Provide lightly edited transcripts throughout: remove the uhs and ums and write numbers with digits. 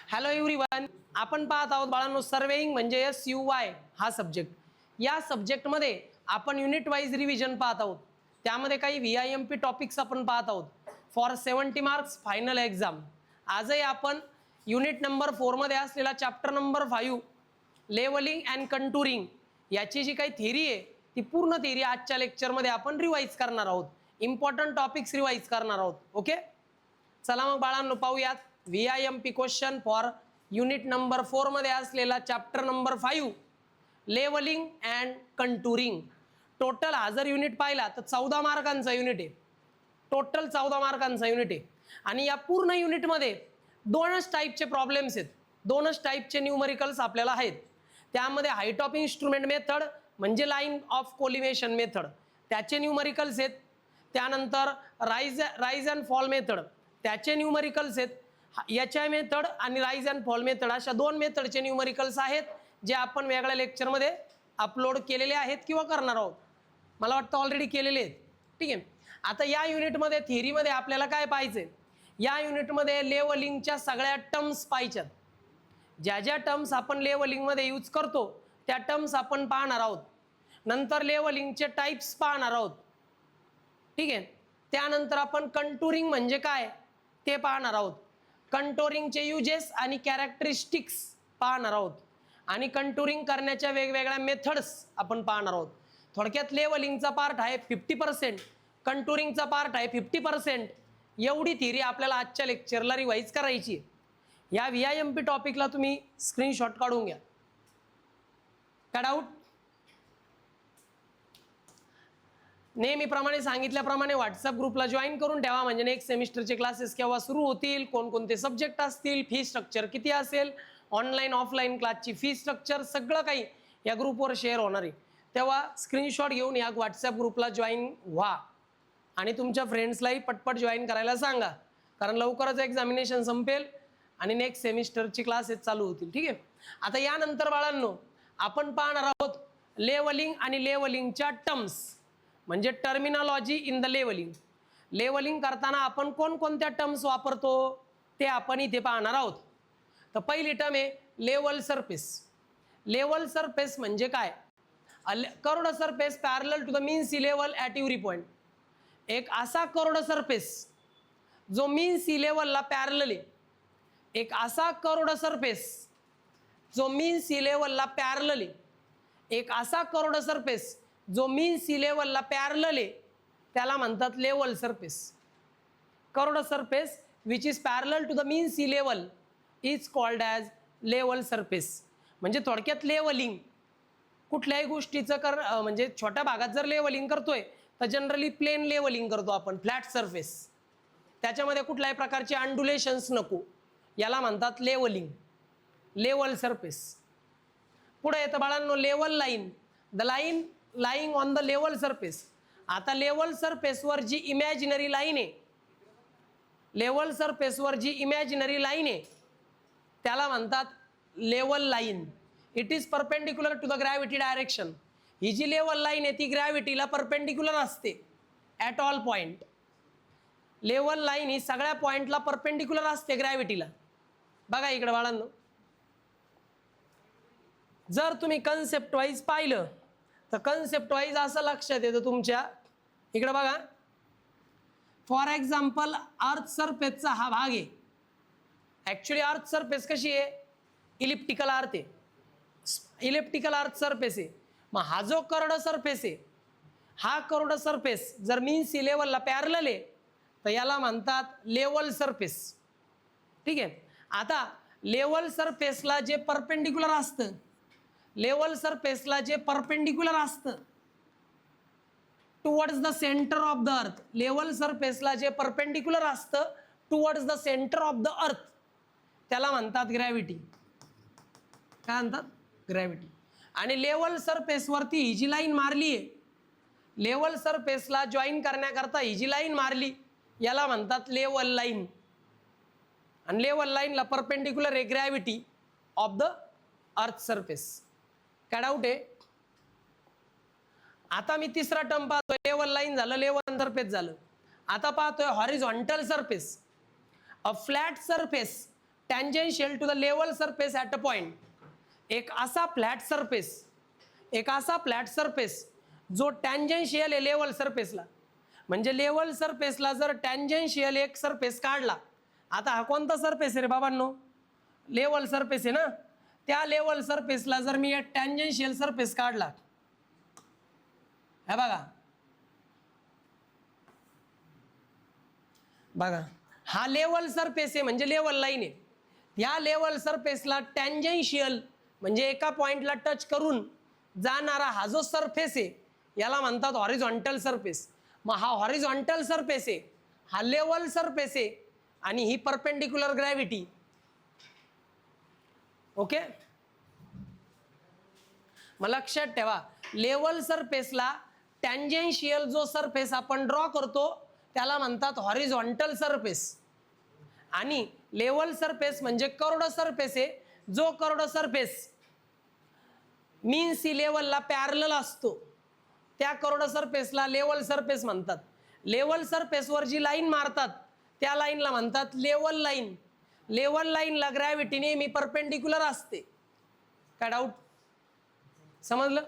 Hello everyone, आपण पाहत आहोत बाळांनो सर्वेइंग म्हणजे SUY हा सब्जेक्ट. या सब्जेक्टमध्ये आपण युनिट वाईज रिव्हिजन पाहत आहोत. त्यामध्ये काही VIMP टॉपिक्स आपण पाहत आहोत फॉर 70 मार्क्स फायनल एक्झाम. आजही आपण युनिट नंबर 4 मध्ये असलेला चॅप्टर नंबर 5 लेवलिंग अँड कंटुरिंग याची जी काही थिअरी आहे ती पूर्ण थिअरी आजच्या लेक्चरमध्ये आपण रिवाइज करणार आहोत. इम्पॉर्टंट टॉपिक्स रिवाइज करणार आहोत. ओके, चला मग बाळांनो पाहूयात VIMP question for unit number 4 मध्ये असलेला chapter number 5 levelling and contouring. Total हा जर युनिट पाहिला तर 14 मार्कांचा युनिट आहे. टोटल 14 मार्कांचा युनिट आहे आणि या पूर्ण युनिटमध्ये दोनच टाईपचे प्रॉब्लेम्स आहेत, दोनच टाईपचे न्यूमरिकल्स आपल्याला आहेत. त्यामध्ये हाईट ऑफ इन्स्ट्रुमेंट मेथड म्हणजे लाईन ऑफ कोलिमेशन मेथड त्याचे न्यूमरिकल्स आहेत. त्यानंतर राईज अँड फॉल मेथड त्याचे न्यूमरिकल्स आहेत. HI मेथड आणि राईज अँड फॉल मेथड अशा दोन मेथडचे न्यूमरिकल्स आहेत जे आपण वेगळ्या लेक्चरमध्ये अपलोड केलेले आहेत किंवा करणार आहोत. मला वाटतं ऑलरेडी केलेले आहेत. ठीक आहे, आता या युनिटमध्ये थिअरीमध्ये आपल्याला काय पाहिजे, या युनिटमध्ये लेवलिंगच्या सगळ्या टर्म्स पाहिजेत. ज्या ज्या टर्म्स आपण लेवलिंगमध्ये यूज करतो त्या टर्म्स आपण पाहणार आहोत. नंतर लेवलिंगचे टाइप्स पाहणार आहोत. ठीक आहे, त्यानंतर आपण कंटुरिंग म्हणजे काय ते पाहणार आहोत. कंटुरिंगचे युजेस आणि कॅरेक्टरिस्टिक्स पाहणार आहोत आणि कंटुरिंग करण्याच्या वेगवेगळ्या मेथड्स आपण पाहणार आहोत. थोडक्यात लेवलिंगचा पार्ट आहे 50%, कंटुरिंगचा पार्ट आहे 50%. एवढी थिअरी आपल्याला आजच्या लेक्चरला रिवाइज करायची आहे. या VIMP टॉपिकला तुम्ही स्क्रीनशॉट काढून घ्या. काय डाऊट? नेहमीप्रमाणे सांगितल्याप्रमाणे व्हॉट्सअप ग्रुपला जॉईन करून ठेवा, म्हणजे नेक्स्ट सेमिस्टरचे क्लासेस केव्हा सुरू होतील, कोणकोणते सब्जेक्ट असतील, फी स्ट्रक्चर किती असेल, ऑनलाईन ऑफलाईन क्लासची फी स्ट्रक्चर सगळं काही या ग्रुपवर शेअर होणार आहे. तेव्हा स्क्रीनशॉट घेऊन या व्हॉट्सअप ग्रुपला जॉईन व्हा आणि तुमच्या फ्रेंड्सलाही पटपट जॉईन करायला सांगा, कारण लवकरच एक्झामिनेशन संपेल आणि नेक्स्ट सेमिस्टरची क्लासेस चालू होतील. ठीक आहे, आता यानंतर बाळांनो आपण पाहणार आहोत लेवलिंग आणि लेवलिंगच्या टर्म्स म्हणजे terminology in the levelling. Levelling करताना आपण कोणकोणत्या टर्म्स वापरतो ते आपण इथे पाहणार आहोत. तर पहिली टर्म आहे लेवल सरफेस. लेवल सरफेस म्हणजे काय? Curved surface parallel to the mean sea level at every point. एक असा कर्व्ड सरफेस जो मीन सी लेवलला पॅरलल आहे. एक असा कर्व्ड सरफेस जो मीन सी लेवलला पॅरलल आहे. एक असा कर्व्ड सरफेस जो मीन सी लेवलला पॅरलल आहे त्याला म्हणतात level surface. Curved surface which is parallel to the mean sea level is called as level surface. म्हणजे थोडक्यात लेवलिंग कुठल्याही गोष्टीचं म्हणजे छोट्या भागात जर लेवलिंग करतोय तर जनरली प्लेन लेवलिंग करतो आपण, फ्लॅट सरफेस. त्याच्यामध्ये कुठल्याही प्रकारचे अंडुलेशन्स नको, याला म्हणतात लेवलिंग, लेवल सरफेस. पुढे येतं बाळांनो level line. The line lying on the level surface. आता लेवल सरफेसवर जी इमॅजिनरी लाईन आहे, लेवल सरफेसवर जी इमॅजिनरी लाईन आहे त्याला म्हणतात level line. It is perpendicular to the gravity direction. ही जी लेवल लाईन आहे ती ग्रॅव्हिटीला परपेंडिक्युलर असते at all point. Level line ही सगळ्या पॉईंटला परपेंडिक्युलर असते ग्रॅव्हिटीला. बघा इकडे बाळांनो, जर तुम्ही कन्सेप्ट वाईज पाहिलं तर कन्सेप्ट वाईज असं लक्षात येतं तुमच्या इकडे बघा. फॉर एक्झाम्पल अर्थ सरफेसचा हा भाग आहे. ॲक्च्युली अर्थ सरफेस कशी आहे? इलिप्टिकल अर्थ आहे, इलिप्टिकल अर्थ सरफेस आहे. मग हा जो कर्व्ड सरफेस आहे, हा कर्व्ड सरफेस जर मीन सी लेवलला पॅरलल आहे तर याला म्हणतात लेवल सरफेस. ठीक आहे, आता लेवल सरफेसला जे परपेंडिक्युलर असतं, लेवल सरफेसला जे परपेंडिक्युलर असतं towards the centre of the earth, level सरफेसला जे परपेंडिक्युलर असतं towards the centre of the earth त्याला म्हणतात ग्रॅव्हिटी. काय म्हणतात? ग्रॅव्हिटी. आणि लेवल सरफेसवरती ही जी लाईन मारली आहे, लेवल सरफेसला जॉईन करण्याकरता ही जी लाईन मारली याला म्हणतात लेवल लाईन. आणि लेवल लाईनला परपेंडिक्युलर आहे gravity of the earth surface. काय डाऊट आहे? आता मी तिसरा टर्म पाहतोय, लेवल लाईन झालं, लेवल सरफेस झालं. आता पाहतोय horizontal surface. A flat surface tangential to the level surface at a point. एक असा फ्लॅट सरफेस जो टँजेन्शियल आहे लेवल सरफेसला. म्हणजे लेवल सरफेसला जर टँजेन्शियल एक सरफेस काढला, आता हा कोणता सरफेस आहे रे बाबांनो? लेवल सरफेस आहे ना. त्या लेवल सरफेसला जर मी एक टँजेन्शियल सरफेस काढला, हे बघा हा लेवल सरफेस आहे म्हणजे लेवल लाईन आहे. या लेवल सरफेसला टँजेन्शियल म्हणजे एका पॉइंटला टच करून जाणारा हा जो सरफेस आहे याला म्हणतात हॉरिझॉन्टल सरफेस. मग हा हॉरिझॉन्टल सरफेस आहे, हा लेवल सरफेस आहे आणि ही परपेंडिक्युलर ग्रॅव्हिटी. ओके, मग लक्षात ठेवा लेवल सरफेसला टँजेन्शियल जो सरफेस आपण ड्रॉ करतो त्याला म्हणतात हॉरिझॉन्टल सरफेस. आणि लेवल सरफेस म्हणजे कर्व्ड सरफेस आहे, जो कर्व्ड सरफेस मीन सी लेवलला पॅरलल असतो त्या कर्व्ड सरफेसला लेवल सरफेस म्हणतात. लेवल सरफेसवर जी लाईन मारतात त्या लाईनला म्हणतात लेवल लाईन. लेवल लाईनला ग्रॅव्हिटी नेहमी परपेंडिक्युलर असते. काय डाऊट? समजलं?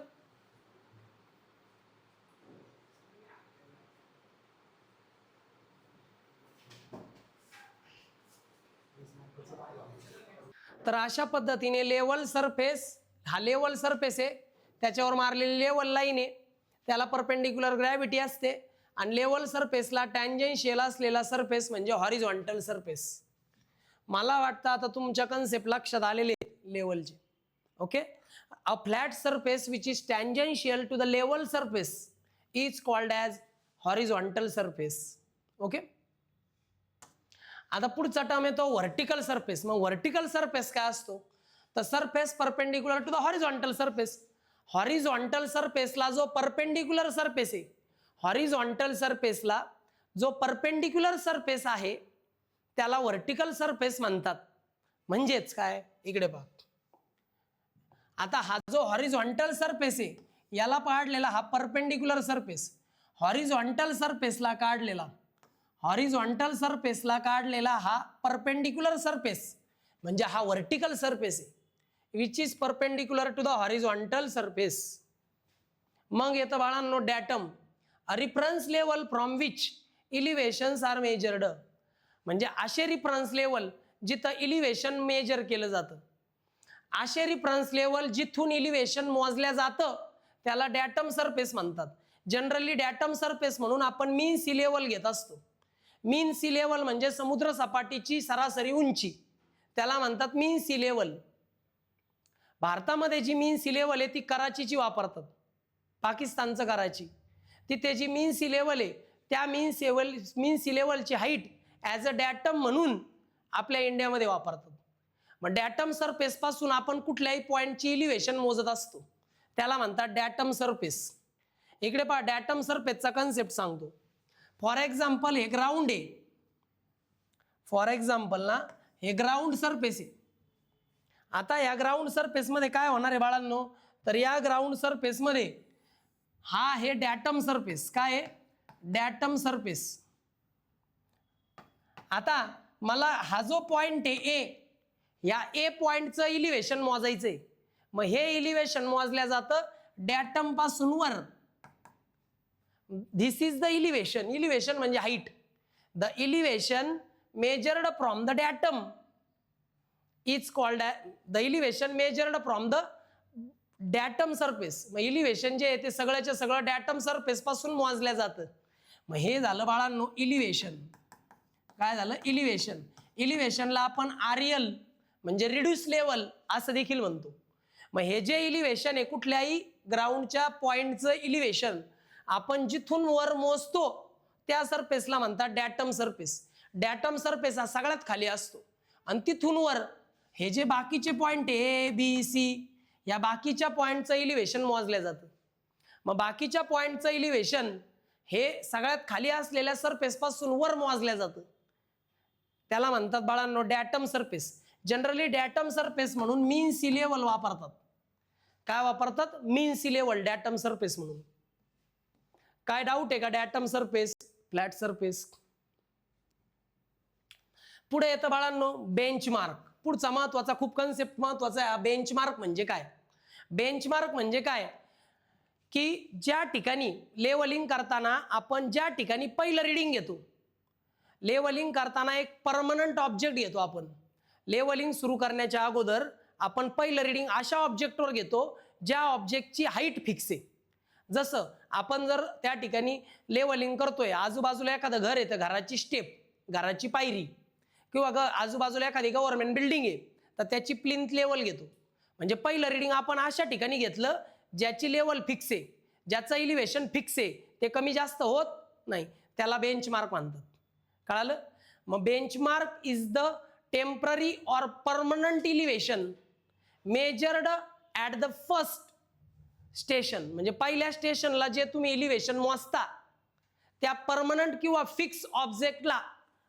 तर अशा पद्धतीने लेवल सरफेस, हा लेवल सरफेस आहे त्याच्यावर मारलेली लेवल लाईन आहे त्याला परपेंडिक्युलर ग्रॅव्हिटी असते. आणि लेवल सरफेसला टँजेन्शियल असलेला सरफेस म्हणजे हॉरिझॉन्टल सरफेस. मला वाटतं आता तुमच्या कन्सेप्ट लक्षात आलेले लेवलचे. Okay, a flat surface which is tangential to the level surface is called as horizontal surface. Okay, आता पुढचा टर्म येतो व्हर्टिकल सरफेस. मग व्हर्टिकल सरफेस काय असतो? तर surface perpendicular to the horizontal surface. Horizontal सरफेसला जो परपेंडिक्युलर सरफेस आहे, हॉरिझॉन्टल सरफेसला जो परपेंडिक्युलर सरफेस आहे त्याला व्हर्टिकल सरफेस म्हणतात. म्हणजेच काय, इकडे पहा, आता हा जो हॉरिझॉन्टल सरफेस आहे याला काढलेला हा परपेंडिक्युलर सरफेस, हॉरिझॉन्टल सरफेसला काढलेला हा परपेंडिक्युलर सरफेस म्हणजे हा व्हर्टिकल सरफेस आहे which is perpendicular to the horizontal surface. मग येतं बाळांनो datum, a reference level from which elevations are measured. म्हणजे असे रिफरन्स लेवल जिथं इलिव्हेशन मेजर केलं जातं, असे रिफरन्स लेवल जिथून इलिव्हेशन मोजल्या जातं त्याला डॅटम सरफेस म्हणतात. जनरली डॅटम सरफेस म्हणून आपण मीन सी लेवल घेत असतो. मीन सी लेवल म्हणजे समुद्र सपाटीची सरासरी उंची, त्याला म्हणतात मीन सी लेवल. भारतामध्ये जी मीन सी लेवल आहे ती कराचीची वापरतात, पाकिस्तानचं कराची. तिथे जी मीन सी लेवल आहे त्या मीन C लेवलची height as a datum म्हणून आपल्या इंडियामध्ये वापरतात. मग डॅटम सरफेस पासून आपण कुठल्याही पॉईंटची इलिव्हेशन मोजत असतो त्याला म्हणतात डॅटम सरफेस. इकडे पहा डॅटम सरफेसचा कन्सेप्ट सांगतो. फॉर एक्झाम्पल हे ग्राउंड आहे, फॉर एक्झाम्पल ना हे ग्राउंड सरफेस आहे. आता या ग्राउंड सरफेसमध्ये काय होणार आहे बाळांनो? तर या ग्राउंड सरफेसमध्ये हा हे डॅटम सरफेस, काय आहे? Datum surface. आता मला हा जो पॉइंट आहे ए, या ए पॉइंटचं इलिव्हेशन मोजायचंय. मग हे इलिव्हेशन मोजल्या जातं डॅटम पासून वर. This is the elevation. Elevation म्हणजे height. The elevation measured from the datum is called the elevation measured from the datum surface. मग इलिव्हेशन जे आहे ते सगळ्याच्या सगळं डॅटम सरफेस पासून मोजल्या जातं. मग हे झालं बाळांनो इलिव्हेशन. काय झालं? इलिव्हेशन. इलिव्हेशनला आपण आरएल म्हणजे रिड्यूस लेवल असं देखील म्हणतो. मग हे जे इलिव्हेशन आहे कुठल्याही ग्राउंडच्या पॉइंटचं इलिव्हेशन आपण जिथून वर मोजतो त्या सरफेसला म्हणतात डॅटम सरफेस. डॅटम सरफेस हा सगळ्यात खाली असतो आणि तिथून वर हे जे बाकीचे पॉइंट ए बी सी या बाकीच्या पॉइंटचं इलिव्हेशन मोजल्या जातं. मग बाकीच्या पॉइंटचं इलिव्हेशन हे सगळ्यात खाली असलेल्या सरफेस पासून वर मोजल्या जातं, त्याला म्हणतात बाळांनो datum surface. Generally datum surface म्हणून मीन सी लेवल वापरतात. काय वापरतात? मीन सी लेवल डॅटम सरफेस म्हणून. काय डाऊट आहे का? Datum surface, flat surface. पुढे येतं बाळांनो बेंचमार्क. पुढचा महत्वाचा खूप कन्सेप्ट महत्वाचा आहे, बेंचमार्क म्हणजे काय. बेंचमार्क म्हणजे काय की ज्या ठिकाणी लेवलिंग करताना आपण ज्या ठिकाणी पहिलं रीडिंग घेतो, लेवलिंग करताना एक परमनंट ऑब्जेक्ट घेतो आपण. लेवलिंग सुरू करण्याच्या अगोदर आपण पहिलं रीडिंग अशा ऑब्जेक्टवर घेतो ज्या ऑब्जेक्टची हाईट फिक्स आहे. जसं आपण जर त्या ठिकाणी लेवलिंग करतोय, आजूबाजूला एखादं घर आहे तर घराची स्टेप, घराची पायरी, किंवा आजूबाजूला एखादी गव्हर्नमेंट बिल्डिंग आहे तर त्याची प्लिंथ लेवल घेतो. म्हणजे पहिलं रीडिंग आपण अशा ठिकाणी घेतलं ज्याची लेवल फिक्स आहे, ज्याचं इलिव्हेशन फिक्स आहे, ते कमी जास्त होत नाही, त्याला बेंचमार्क म्हणतात. कळालं. मग benchmark is the temporary or permanent elevation measured at the first station. म्हणजे पहिल्या स्टेशनला जे तुम्ही इलिव्हेशन मोजता त्या परमनंट किंवा फिक्स ऑब्जेक्टला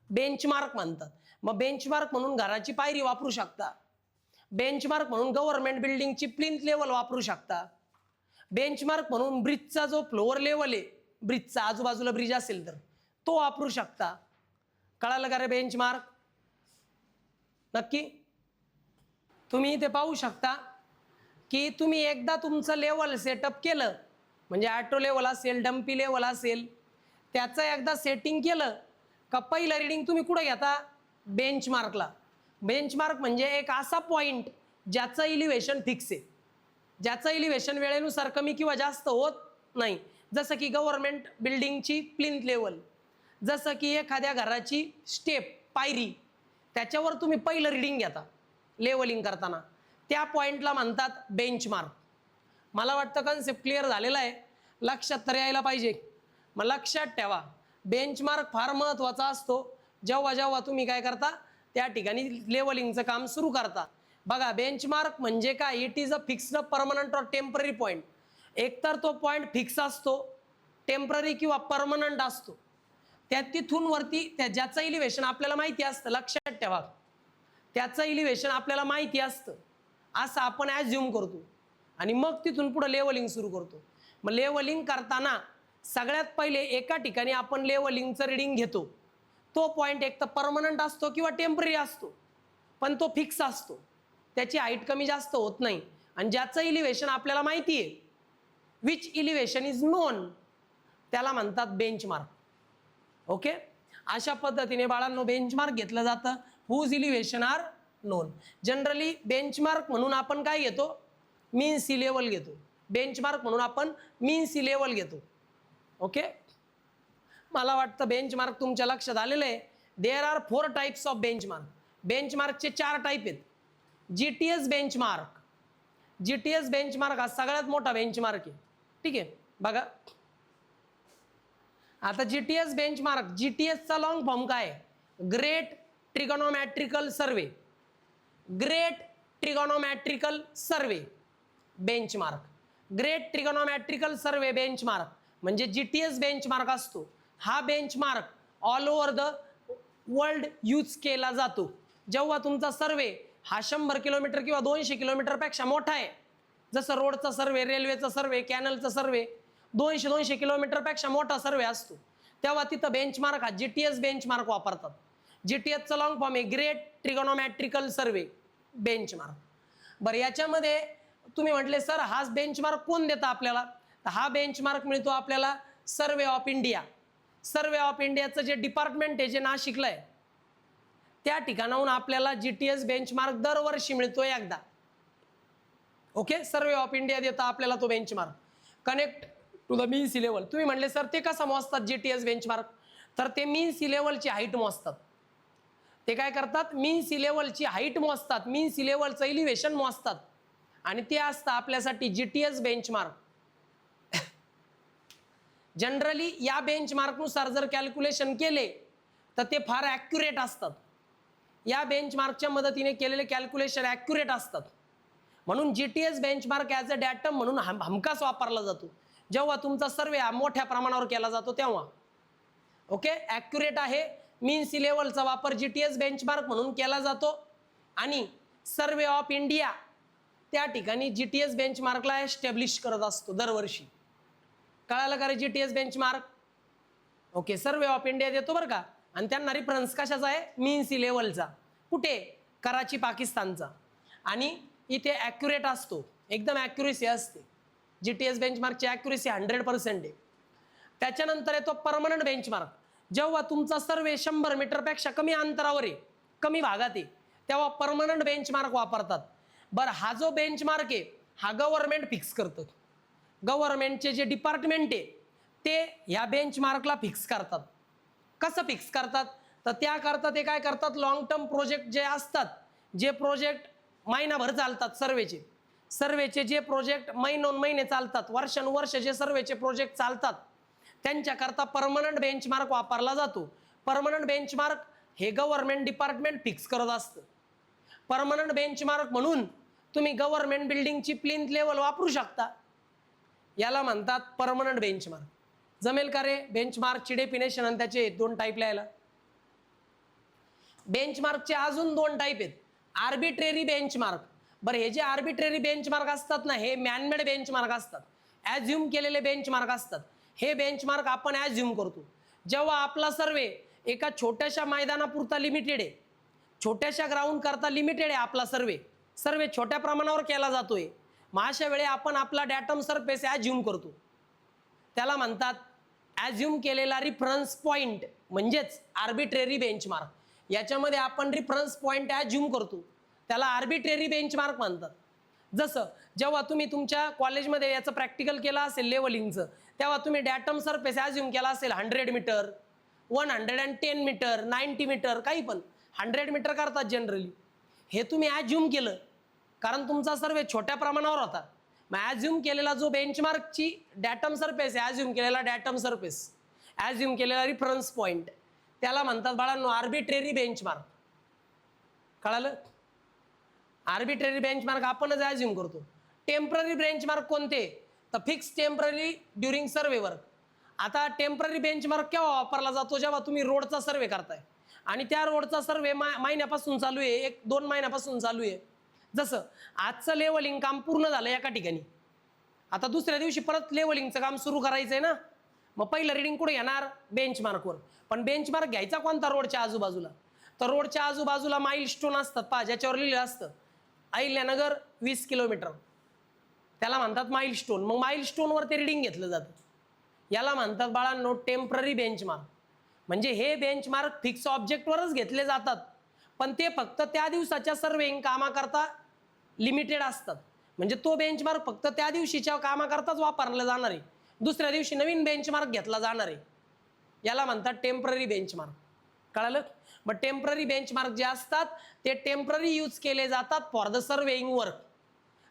बेंचमार्क म्हणतात. मग बेंचमार्क म्हणून घराची पायरी वापरू शकता, बेंचमार्क म्हणून गव्हर्नमेंट बिल्डिंगची प्लिंथ लेवल वापरू शकता, बेंचमार्क म्हणून ब्रिजचा जो फ्लोअर लेवल आहे, ब्रिजचा आजूबाजूला ब्रिज असेल तर तो वापरू शकता. कळालं का रे बेंचमार्क. नक्की. तुम्ही इथे पाहू शकता की तुम्ही एकदा तुमचं लेवल सेटअप केलं, म्हणजे ॲटो लेवल असेल, डम्पी लेवल असेल, त्याचं एकदा सेटिंग केलं का पहिलं रीडिंग तुम्ही कुठं घेता, बेंचमार्कला. बेंचमार्क म्हणजे एक असा पॉईंट ज्याचं इलिव्हेशन फिक्स आहे, ज्याचं इलिव्हेशन वेळेनुसार कमी किंवा जास्त होत नाही. जसं की गव्हर्नमेंट बिल्डिंगची प्लिंथ लेवल, जसं की एखाद्या घराची स्टेप, पायरी, त्याच्यावर तुम्ही पहिलं रीडिंग घेता लेवलिंग करताना, त्या पॉईंटला म्हणतात बेंचमार्क. मला वाटतं कन्सेप्ट क्लिअर झालेला आहे, लक्षात तर यायला पाहिजे. मग लक्षात ठेवा, बेंचमार्क फार महत्त्वाचा असतो जेव्हा जेव्हा तुम्ही काय करता, त्या ठिकाणी लेवलिंगचं काम सुरू करता. बघा, बेंचमार्क म्हणजे काय, it is a fixed permanent or temporary point. एकतर तो पॉईंट फिक्स असतो, टेम्पररी किंवा परमनंट असतो. त्या तिथून वरती त्या ज्याचं इलिव्हेशन आपल्याला माहिती असतं, लक्षात ठेवा, त्याचं इलिव्हेशन आपल्याला माहिती असतं असं आपण ॲज्युम करतो आणि मग तिथून पुढे लेवलिंग सुरू करतो. मग लेवलिंग करताना सगळ्यात पहिले एका ठिकाणी आपण लेवलिंगचं रीडिंग घेतो. तो पॉईंट एक तर परमनंट असतो किंवा टेम्पररी असतो, पण तो फिक्स असतो, त्याची हाईट कमी जास्त होत नाही आणि ज्याचं इलिव्हेशन आपल्याला माहिती आहे, विच इलिव्हेशन इज नोन, त्याला म्हणतात बेंचमार्क. ओके. अशा पद्धतीने बाळांनो बेंचमार्क घेतलं जातं. Whose elevation are known. Generally benchmark म्हणून आपण काय घेतो, मीन सी लेवल घेतो. बेंचमार्क म्हणून आपण मीन सी लेवल घेतो. ओके. मला वाटतं बेंचमार्क तुमच्या लक्षात आलेलं आहे. There are 4 types of benchmark. बेंचमार्कचे 4 टाईप आहेत. GTS benchmark. GTS बेंचमार्क हा सगळ्यात मोठा बेंचमार्क आहे. ठीक आहे. बघा आता GTS बेंचमार्क, GTSचा लॉंग फॉर्म काय, ग्रेट ट्रिगोनोमॅट्रिकल सर्वे. ग्रेट ट्रिगोनोमॅट्रिकल सर्वे बेंचमार्क. ग्रेट ट्रिगोनोमॅट्रिकल सर्वे बेंचमार्क म्हणजे GTS बेंचमार्क असतो. हा benchmark all over the world use केला जातो. जेव्हा तुमचा सर्वे हा 100 किलोमीटर किंवा 200 किलोमीटरपेक्षा मोठा आहे, जसं रोडचा सर्वे, रेल्वेचा सर्वे, कॅनलचा सर्वे 200 किलोमीटरपेक्षा मोठा सर्वे असतो, तेव्हा तिथं बेंचमार्क हा GTS बेंचमार्क वापरतात. GTSचा लॉंग फॉर्म आहे ग्रेट ट्रिगोनोमॅट्रिकल सर्वे बेंचमार्क. बरं, याच्यामध्ये तुम्ही म्हटले सर हा बेंचमार्क कोण देतं आपल्याला, तर हा बेंचमार्क मिळतो आपल्याला survey of India. Survey of इंडियाचं जे डिपार्टमेंट आहे, जे नाशिकला आहे, त्या ठिकाणाहून आपल्याला GTS बेंचमार्क दरवर्षी मिळतो एकदा. ओके. सर्वे ऑफ इंडिया देतं आपल्याला तो benchmark. Connect to the mean sea level. तुम्ही म्हणले सर ते कसं मोजतात GTS बेंचमार्क, तर ते मीन सी लेवलची हाईट मोजतात. ते काय करतात, मीन सी लेवलची हाईट मोजतात, मीन सी लेवलचं इलिव्हेशन मोजतात आणि ते असतं आपल्यासाठी GTS बेंचमार्क. जनरली या बेंचमार्कनुसार जर कॅल्क्युलेशन केले तर ते फार ॲक्युरेट असतात. या बेंचमार्कच्या मदतीने केलेले कॅल्क्युलेशन ॲक्युरेट असतात. म्हणून GTS benchmark as a datum म्हणून हमखास वापरला जातो जेव्हा तुमचा सर्वे हा मोठ्या प्रमाणावर केला जातो तेव्हा. ओके. ॲक्युरेट आहे. मीन सी लेवलचा वापर GTS बेंचमार्क म्हणून केला जातो आणि सर्वे ऑफ इंडिया त्या ठिकाणी GTS बेंचमार्कला एस्टॅब्लिश करत असतो दरवर्षी. कळालं का रे GTS benchmark. Okay. Survey of India देतो बरं का, आणि त्यांना रिफरन्स कशाचा आहे, मीन सी लेवलचा. कुठे, कराची पाकिस्तानचा, आणि इथे ॲक्युरेट असतो, एकदम ॲक्युरेसी असते. GTS बेंचमार्कची ॲक्युरेसी 100% आहे. त्याच्यानंतर येतो परमनंट बेंचमार्क. जेव्हा तुमचा सर्वे 100 मीटरपेक्षा कमी अंतरावर आहे, कमी भागात आहे, तेव्हा परमनंट बेंचमार्क वापरतात. बरं, हा जो बेंचमार्क आहे हा गव्हर्नमेंट फिक्स करतं. गव्हर्नमेंटचे जे डिपार्टमेंट आहे ते ह्या बेंचमार्कला फिक्स करतात. कसं फिक्स करतात? तर त्याकरता ते काय करतात, लॉंग टर्म प्रोजेक्ट जे असतात, जे प्रोजेक्ट महिनाभर चालतात, सर्वेचे जे प्रोजेक्ट महिने चालतात, वर्षानुवर्ष जे सर्वेचे प्रोजेक्ट चालतात, त्यांच्याकरता परमनंट बेंचमार्क वापरला जातो. परमनंट बेंचमार्क हे गव्हर्नमेंट डिपार्टमेंट फिक्स करत असतं. परमनंट बेंचमार्क म्हणून तुम्ही गव्हर्नमेंट बिल्डिंगची प्लिंथ लेवल वापरू शकता. याला म्हणतात परमनंट बेंचमार्क. जमेल का रे? बेंचमार्कची डेफिनेशन आणि त्याचे 2 टाईप लिहायला. बेंचमार्कचे अजून 2 टाईप आहेत. Arbitrary benchmark. बरं, हे जे आर्बिट्रेरी बेंचमार्क असतात ना, हे मॅनमेड बेंचमार्क असतात, ॲज्युम केलेले बेंचमार्क असतात. हे बेंचमार्क आपण ॲज्युम करतो. जेव्हा आपला सर्वे एका छोट्याशा मैदानापुरता लिमिटेड आहे, छोट्याशा ग्राउंड करता लिमिटेड आहे आपला सर्वे छोट्या प्रमाणावर केला जातोय, मग अशा वेळी आपण आपला डॅटम सरफेस ॲज्युम करतो. त्याला म्हणतात ॲज्युम केलेला रिफरन्स पॉईंट, म्हणजेच आर्बिट्रेरी बेंचमार्क. याच्यामध्ये आपण रिफरन्स पॉईंट ॲज्युम करतो, त्याला आर्बिट्रेरी बेंचमार्क म्हणतात. जसं जेव्हा तुम्ही तुमच्या कॉलेजमध्ये याचं प्रॅक्टिकल केलं असेल लेवलिंगचं, तेव्हा तुम्ही डॅटम सरफेस ॲज्युम केला असेल 100 मीटर, 110 मीटर, 90 मीटर, काही पण 100 मीटर करतात जनरली. हे तुम्ही ॲज्युम केलं कारण तुमचा सर्वे छोट्या प्रमाणावर होता. मग ॲज्युम केलेला जो बेंचमार्कची डॅटम सरफेस आहे, ॲज्युम केलेला डॅटम सरफेस, ॲज्युम केलेला रिफरन्स पॉईंट, त्याला म्हणतात बाळांनो आर्बिट्रेरी बेंचमार्क. कळालं? आर्बिट्रेरी बेंचमार्क आपणच ॲज्युम करतो. टेम्पररी बेंचमार्क कोणते? तर फिक्स टेम्पररी ड्युरिंग सर्वे वर्क. आता टेम्पररी बेंचमार्क केव्हा वापरला जातो? जेव्हा तुम्ही रोडचा सर्वे करताय आणि त्या रोडचा सर्वे महिन्यापासून चालू आहे, 1-2 महिन्यापासून चालू आहे. जसं आजचं लेवलिंग काम पूर्ण झालं एका ठिकाणी, आता दुसऱ्या दिवशी परत लेवलिंगचं काम सुरू करायचं आहे ना, मग पहिलं रिडिंग कुठे घेणार? बेंचमार्कवर. पण बेंचमार्क घ्यायचा कोणता? रोडच्या आजूबाजूला. तर रोडच्या आजूबाजूला माइलस्टोन असतात पहा, ज्याच्यावर लिहिलं असतं अहिल्यानगर 20 किलोमीटर, त्याला म्हणतात माइलस्टोन. मग माइलस्टोनवर ते रिडिंग घेतलं जातं. याला म्हणतात बाळांनो टेम्पररी बेंचमार्क. म्हणजे हे बेंचमार्क फिक्स ऑब्जेक्टवरच घेतले जातात, पण ते फक्त त्या दिवसाच्या सर्वेइंग कामाकरता लिमिटेड असतात. म्हणजे तो बेंचमार्क फक्त त्या दिवशीच्या कामाकरताच वापरला जाणार आहे, दुसऱ्या दिवशी नवीन बेंचमार्क घेतला जाणार आहे. याला म्हणतात टेम्पररी बेंचमार्क. कळालं? मग टेम्पररी बेंचमार्क जे असतात ते टेम्पररी यूज केले जातात फॉर द सर्वेइंग वर्क.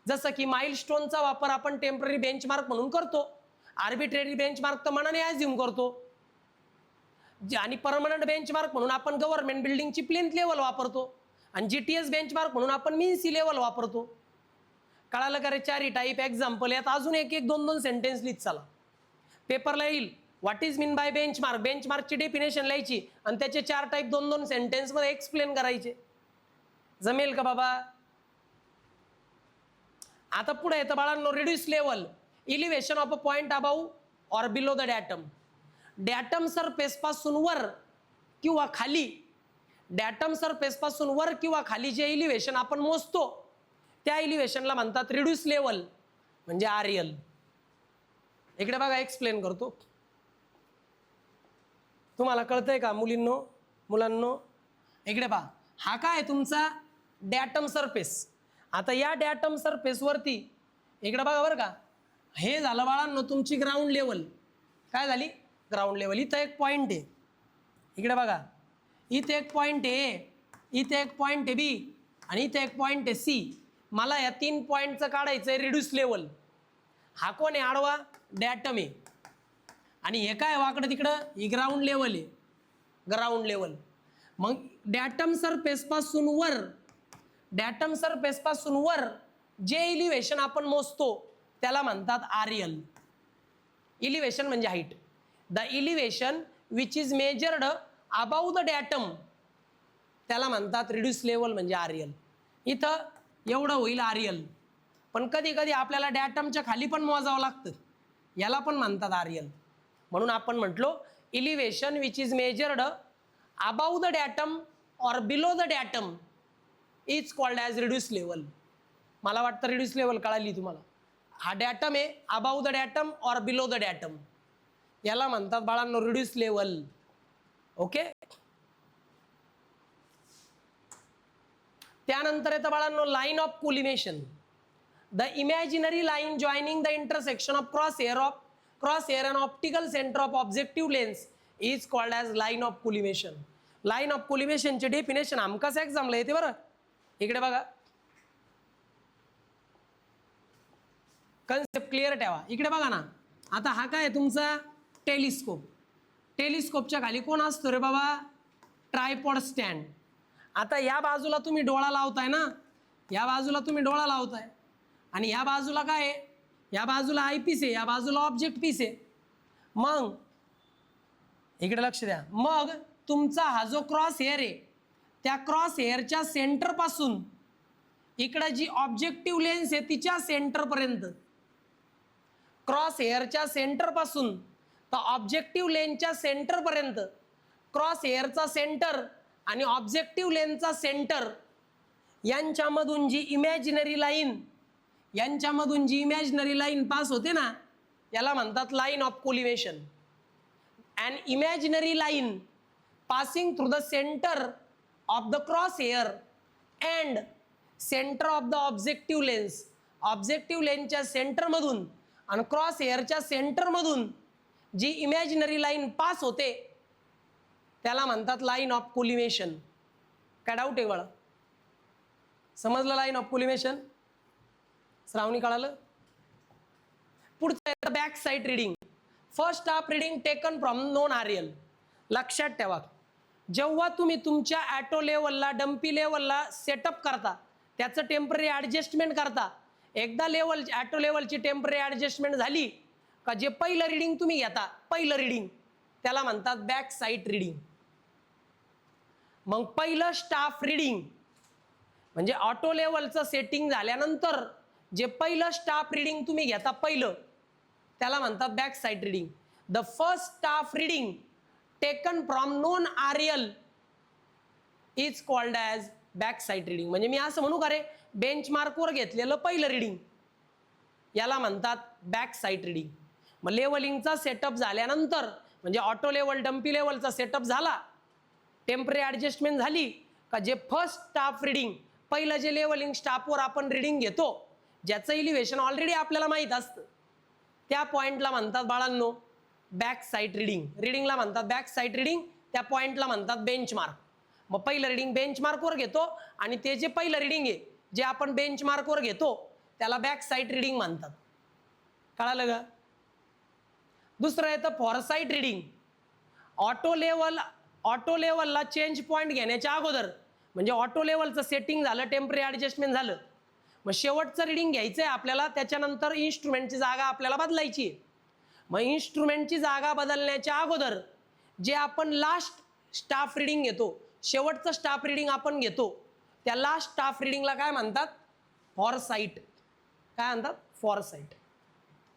जसं की माइलस्टोनचा वापर आपण टेम्पररी बेंचमार्क म्हणून करतो, आर्बिट्रेरी बेंचमार्क तर मनाने ॲज्युम करतो, आणि परमनंट बेंचमार्क म्हणून आपण गव्हर्नमेंट बिल्डिंगची प्लिंथ लेवल वापरतो, आणि GTS बेंचमार्क म्हणून आपण मीन सी लेवल वापरतो. कळालं का रे? 4 टाईप एक्झाम्पल यात अजून 1-2 सेंटेन्स लिहित चला. पेपरला येईल what is mean by benchmark, बेंचमार्कची डेफिनेशन लिहायची आणि त्याचे 4 टाईप 2-2 सेंटेन्समध्ये एक्सप्लेन करायचे. जमेल का बाबा? आता पुढे येतं बाळांनो reduce level, elevation of a point above or below the datum. Datum surface पासून वर किंवा खाली, डॅटम सरफेस पासून वर किंवा खाली जे इलिव्हेशन आपण मोजतो त्या इलिव्हेशनला म्हणतात रिड्यूस लेवल, म्हणजे RL. इकडे बघा एक्सप्लेन करतो, तुम्हाला कळतंय का मुलांनो? इकडे पहा, हा काय तुमचा डॅटम सरफेस. आता या डॅटम सरफेस वरती इकडे बघा बरं का, हे झालं बाळांनो तुमची ग्राउंड लेवल. काय झाली? Ground level. इथं एक पॉईंट आहे, इकडे बघा, इथे एक पॉईंट आहे, इथे एक पॉईंट आहे B, आणि इथे एक पॉईंट आहे C. मला या 3 पॉईंटचं काढायचं आहे रिड्यूस लेवल. हा कोण आहे? आडवा डॅटम आहे, आणि हे काय वाकडं तिकडं? ही ग्राउंड लेवल आहे, ग्राउंड लेवल. मग डॅटम सरफेस पासून वर जे इलिव्हेशन आपण मोजतो त्याला म्हणतात RL. इलिव्हेशन म्हणजे height. The elevation which is measured above the datum, त्याला म्हणतात रिड्यूस लेवल म्हणजे RL. इथं एवढं होईल RL, पण कधी कधी आपल्याला डॅटमच्या खाली पण मोजावं लागतं, याला पण म्हणतात RL. म्हणून आपण म्हटलो elevation which is measured above the datum or below the datum, is called as reduce level. मला वाटतं रिड्यूस लेवल कळाली तुम्हाला. हा डॅटम आहे above the datum or below the datum, याला म्हणतात बाळांनो रिड्यूस लेवल. ओके. त्यानंतर येतं बाळांनो line of collimation. The imaginary line joining the intersection of cross hair and optical centre of objective lens is called as line of collimation. Line of कोलिमेशनचे definition हमखास एक्झामला येते बरं. इकडे बघा, कन्सेप्ट क्लिअर ठेवा. इकडे बघा ना, आता हा काय तुमचा टेलिस्कोप. टेलिस्कोपच्या खाली कोण असतो रे बाबा? Tripod stand. आता या बाजूला तुम्ही डोळा लावताय ना, या बाजूला तुम्ही डोळा लावताय आणि या बाजूला काय आहे? या बाजूला आय पीस आहे, या बाजूला ऑब्जेक्ट पीस आहे. मग इकडे लक्ष द्या, मग तुमचा हा जो क्रॉस हेअर आहे त्या क्रॉस हेअरच्या सेंटरपासून इकडे जी ऑब्जेक्टिव्ह लेन्स आहे तिच्या सेंटरपर्यंत, क्रॉस हेअरच्या सेंटरपासून तर ऑब्जेक्टिव्ह लेन्सच्या सेंटरपर्यंत क्रॉस हेअरचा सेंटर आणि ऑब्जेक्टिव्ह लेन्सचा सेंटर यांच्यामधून जी इमॅजिनरी लाईन पास होते ना, याला म्हणतात line of collimation. And imaginary line passing through the centre of the cross hair and centre of the objective lens. Objective लेन्सच्या सेंटरमधून आणि क्रॉस हेअरच्या सेंटरमधून जी इमॅजिनरी लाईन पास होते त्याला म्हणतात लाईन ऑफ कोलिमेशन. काय डाऊट आहे बाळा? समजलं लाईन ऑफ कोलिमेशन? श्रावणी कळालं? पुढचं back side reading. First half reading taken from known RL. लक्षात ठेवा, जेव्हा तुम्ही तुमच्या ॲटो लेवलला डम्पी लेवलला सेटअप करता, त्याचं टेम्पररी ॲडजस्टमेंट करता, एकदा ॲटो लेवलची टेम्पररी ॲडजस्टमेंट झाली का जे पहिलं रीडिंग तुम्ही घेता, पहिलं रीडिंग त्याला म्हणतात बॅक साईड रीडिंग. मग पहिलं स्टाफ रीडिंग म्हणजे ऑटो लेवलचं सेटिंग झाल्यानंतर जे पहिलं स्टाफ रीडिंग तुम्ही घेता पहिलं त्याला म्हणतात back side reading. The first staff reading taken from known RL is called as back side reading. म्हणजे मी असं म्हणू का रे, बेंचमार्कवर घेतलेलं पहिलं रीडिंग याला म्हणतात बॅक साईड रीडिंग. मग लेवलिंगचा सेटअप झाल्यानंतर म्हणजे ऑटो लेवल डम्पी लेवलचा सेटअप झाला, टेम्पररी ॲडजस्टमेंट झाली का जे फर्स्ट स्टाफ रीडिंग, पहिलं जे लेवलिंग स्टाफवर आपण रीडिंग घेतो ज्याचं इलिव्हेशन ऑलरेडी आपल्याला माहीत असतं, त्या पॉईंटला म्हणतात बाळांनो बॅक साईड रीडिंग. रीडिंगला म्हणतात बॅक साईड रीडिंग, त्या पॉईंटला म्हणतात बेंचमार्क. मग पहिलं रीडिंग बेंचमार्कवर घेतो आणि ते जे पहिलं रीडिंग आहे जे आपण बेंचमार्कवर घेतो त्याला बॅक साईड रीडिंग म्हणतात. कळालं का? दुसरं येतं फॉरसाईट रीडिंग. ऑटो लेवलला चेंज पॉईंट घेण्याच्या अगोदर म्हणजे ऑटो लेवलचं सेटिंग झालं, टेम्पररी ॲडजस्टमेंट झालं, मग शेवटचं रीडिंग घ्यायचं आहे आपल्याला, त्याच्यानंतर इन्स्ट्रुमेंटची जागा आपल्याला बदलायची आहे. मग इन्स्ट्रुमेंटची जागा बदलण्याच्या अगोदर जे आपण लास्ट स्टाफ रीडिंग घेतो, शेवटचं स्टाफ रीडिंग आपण घेतो, त्या लास्ट स्टाफ रीडिंगला काय म्हणतात? फॉरसाईट. काय म्हणतात? फॉरसाईट.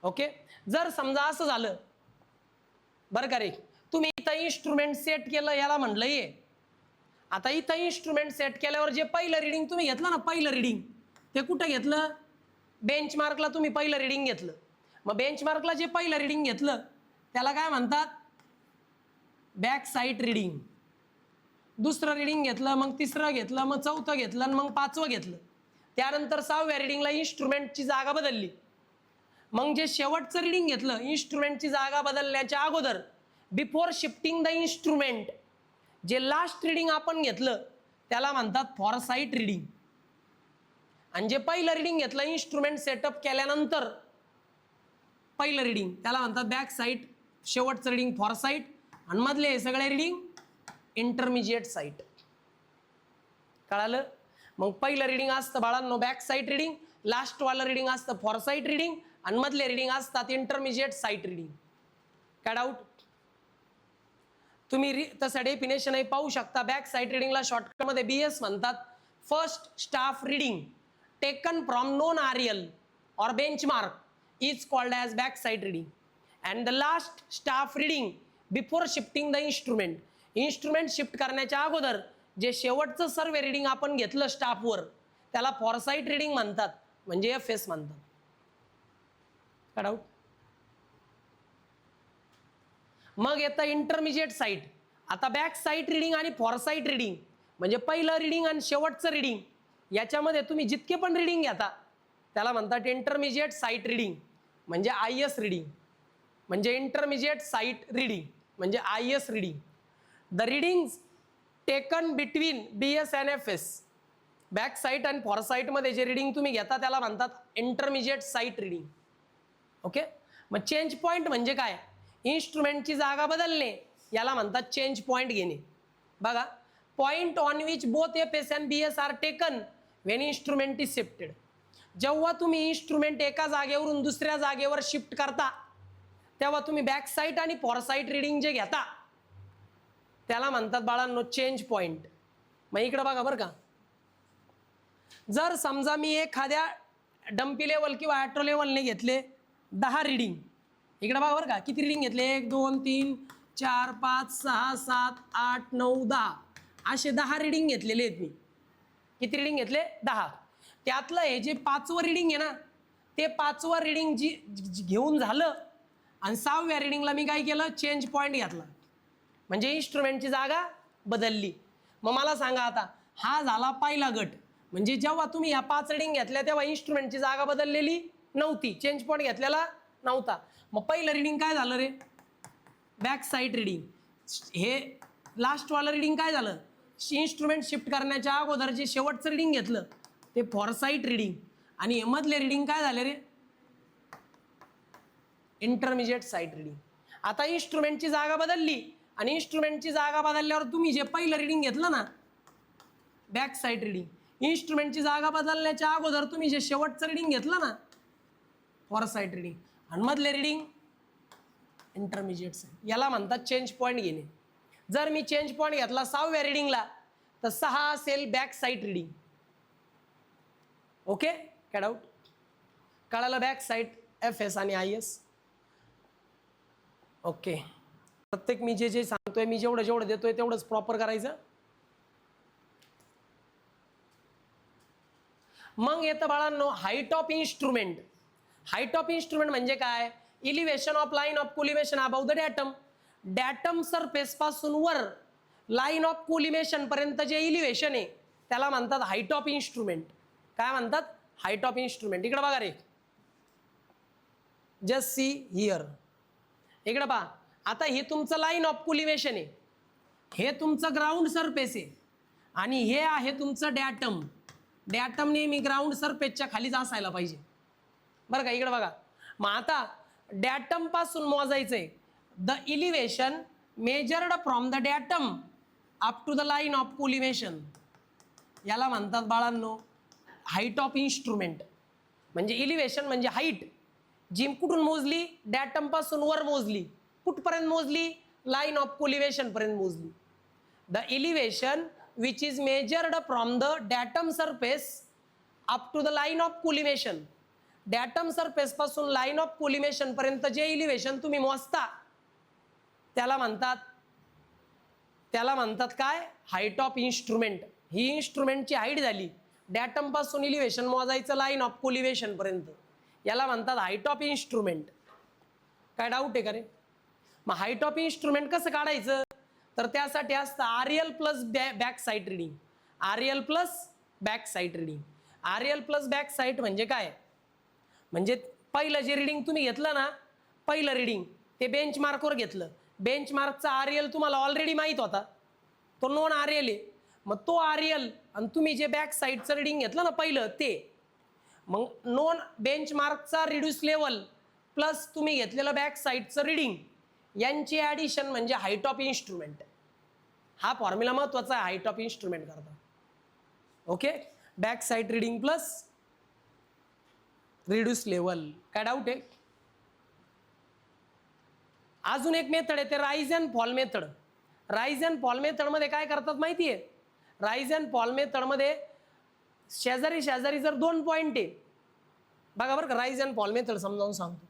ओके. जर समजा असं झालं बरं का रे, तुम्ही इथं इन्स्ट्रुमेंट सेट केलं, याला म्हणलं ये. आता इथं इन्स्ट्रुमेंट सेट केल्यावर जे पहिलं रीडिंग तुम्ही घेतलं ना, पहिलं रीडिंग ते कुठं घेतलं? बेंचमार्कला तुम्ही पहिलं रीडिंग घेतलं. मग बेंचमार्कला जे पहिलं रीडिंग घेतलं त्याला काय म्हणतात? Back side reading. दुसरं रीडिंग घेतलं, मग तिसरं घेतलं, मग चौथं घेतलं आणि मग पाचवं घेतलं. त्यानंतर 6व्या रीडिंगला इन्स्ट्रुमेंटची जागा बदलली. मग जे शेवटचं रीडिंग घेतलं इन्स्ट्रुमेंटची जागा बदलण्याच्या अगोदर, बिफोर शिफ्टिंग द इन्स्ट्रुमेंट, जे लास्ट रीडिंग आपण घेतलं त्याला म्हणतात फॉरसाईट रीडिंग. आणि जे पहिलं रीडिंग घेतलं इन्स्ट्रुमेंट सेटअप केल्यानंतर पहिलं रीडिंग त्याला म्हणतात बॅक साईट, शेवटचं रीडिंग फॉरसाईट आणि मधले हे सगळे रीडिंग इंटरमिजिएट साईट. कळालं? मग पहिलं रीडिंग असतं बाळांनो बॅक साईट रीडिंग, लास्टवालं रीडिंग असतं फॉरसाईट रीडिंग आणि मधले रीडिंग असतात इंटरमिजिएट साईट रीडिंग. काय डाऊट? तुम्ही तसं डेफिनेशनही पाहू शकता. बॅक साईट रीडिंगला शॉर्टकटमध्ये BS म्हणतात. First staff reading taken from known RL or benchmark is called as back side reading and the last staff reading before shifting the instrument. Instrument shift करण्याच्या अगोदर जे शेवटचं सर्वे रीडिंग आपण घेतलं स्टाफवर त्याला फॉरसाईट रीडिंग म्हणतात, म्हणजे FS म्हणतात. का डाऊट? मग येतं इंटरमिजिएट साईट. आता बॅक साईट रीडिंग आणि फॉरसाईट रीडिंग म्हणजे पहिलं रीडिंग आणि शेवटचं रीडिंग याच्यामध्ये तुम्ही जितके पण रीडिंग घेता त्याला म्हणतात इंटरमिजिएट साईट रीडिंग म्हणजे IS रीडिंग, म्हणजे इंटरमिजिएट साईट रीडिंग म्हणजे IS reading. The readings taken between BS and FS. Back site आणि फॉरसाईट मध्ये जे रीडिंग तुम्ही घेता त्याला म्हणतात इंटरमिजिएट साईट रीडिंग. ओके. मग चेंज पॉईंट म्हणजे काय? इन्स्ट्रुमेंटची जागा बदलणे याला म्हणतात चेंज पॉईंट घेणे. बघा, point on which both FS and BS are taken when instrument is shifted. जेव्हा तुम्ही इन्स्ट्रुमेंट एका जागेवरून दुसऱ्या जागेवर शिफ्ट करता तेव्हा तुम्ही बॅक साईट आणि फॉरसाईट रीडिंग जे घेता त्याला म्हणतात बाळांनो चेंज पॉईंट. मग इकडे बघा बरं का, जर समजा मी एखाद्या डम्पी लेवल किंवा ॲट्रो लेवलने घेतले 10 रीडिंग, इकडे बघा बरं का किती रीडिंग घेतले, 1 2 3 4 5 6 7 8 9 10 असे 10 रीडिंग घेतलेले आहेत मी. किती रीडिंग घेतले? 10. त्यातलं हे जे 5वं रीडिंग आहे ना ते 5वं रीडिंग जी घेऊन झालं आणि 6व्या रीडिंगला मी काय केलं, चेंज पॉईंट घेतला म्हणजे इन्स्ट्रुमेंटची जागा बदलली. मग मला सांगा आता, हा झाला पहिला गट, म्हणजे जेव्हा तुम्ही या 5 रीडिंग घेतल्या तेव्हा इन्स्ट्रुमेंटची जागा बदललेली नव्हती, चेंज पॉईंट घेतलेला नव्हता. मग पहिलं रीडिंग काय झालं रे? Back side reading. हे लास्टवालं रीडिंग काय झालं? इन्स्ट्रुमेंट शिफ्ट करण्याच्या अगोदर जे शेवटचं रीडिंग घेतलं ते फॉरसाईट रीडिंग, आणि हे मधले रीडिंग काय झाले रे? Intermediate site reading. आता इन्स्ट्रुमेंटची जागा बदलली आणि इन्स्ट्रुमेंटची जागा बदलल्यावर तुम्ही जे पहिलं रीडिंग घेतलं ना बॅक साईड रीडिंग, इन्स्ट्रुमेंटची जागा बदलण्याच्या अगोदर तुम्ही जे शेवटचं रीडिंग घेतलं ना फॉरसाईट रीडिंग, आणि मधले रीडिंग इंटरमिजिएट साईट, याला म्हणतात चेंज पॉईंट घेणे. जर मी चेंज पॉईंट घेतला 6व्या रीडिंगला तर 6 असेल बॅक साईट रीडिंग. ओके, काय डाऊट? कळालं बॅक साईट FS आणि IS? ओके. प्रत्येक मी जे जे सांगतोय मी जेवढं देतोय तेवढंच प्रॉपर करायचं. मग येतं बाळांनो height of instrument. Height of instrument म्हणजे काय? Elevation of line of collimation above the datum. Datum surface पासून वर लाईन ऑफ कोलिमेशन पर्यंत जे इलिव्हेशन आहे त्याला म्हणतात हाईट ऑफ इन्स्ट्रुमेंट. काय म्हणतात? Height of instrument. इकडे बघा रे, जस्ट सी हिअर. इकडे पहा, आता हे तुमचं लाईन ऑफ कोलिमेशन आहे, हे तुमचं ग्राउंड सरफेस आहे आणि हे आहे तुमचं डॅटम. डॅटम नेहमी ग्राउंड सरफेसच्या खालीच असायला पाहिजे बरं का. इकडे बघा, मग आता डॅटम पासून मोजायचंय the elevation measured from the datum up to the line of collimation, याला म्हणतात बाळांनो हाईट ऑफ इन्स्ट्रुमेंट. म्हणजे इलिव्हेशन म्हणजे हाईट जी कुठून मोजली? डॅटम पासून वर मोजली. कुठपर्यंत मोजली? लाईन ऑफ कोलिमेशन पर्यंत मोजली. The elevation which is measured from the datum surface up to the line of collimation. Datum surface पासून लाईन ऑफ कोलिमेशन पर्यंत जे इलिव्हेशन तुम्ही मोजता त्याला म्हणतात काय? Height of instrument. ही इन्स्ट्रुमेंटची हाईट झाली. डॅटम पासून इलिव्हेशन मोजायचं लाईन ऑफ कोलिमेशन पर्यंत, याला म्हणतात हाईट ऑफ इन्स्ट्रुमेंट. काय डाऊट आहे का रे? मग हाईट ऑफ इन्स्ट्रुमेंट कसं काढायचं? तर त्यासाठी असतं RL plus back site reading. RL plus back site reading. RL plus back site म्हणजे काय? म्हणजे पहिलं जे रीडिंग तुम्ही घेतलं ना, पहिलं रीडिंग ते बेंच मार्कवर घेतलं. बेंच मार्कचा RL तुम्हाला ऑलरेडी माहीत होता, तो नॉन RL आहे. मग तो RL आणि तुम्ही जे बॅक साईडचं रीडिंग घेतलं ना पहिलं ते, मग नॉन बेंच मार्कचा रिड्यूस लेवल प्लस तुम्ही घेतलेलं बॅक साईडचं रीडिंग यांची ॲडिशन म्हणजे हाईट ऑफ इन्स्ट्रुमेंट. हा फॉर्म्युला महत्त्वाचा आहे हाईट ऑफ इन्स्ट्रुमेंट करता. Okay, back side reading plus reduce level. काय डाऊट आहे? अजून एक मेथड आहे ते rise and fall method. Rise and fall मेथडमध्ये काय करतात माहिती आहे? राईज अँड फॉल मेथडमध्ये शेजारी जर 2 पॉईंट आहे बघा बरं का, राईज अँड फॉल मेथड समजावून सांगतो.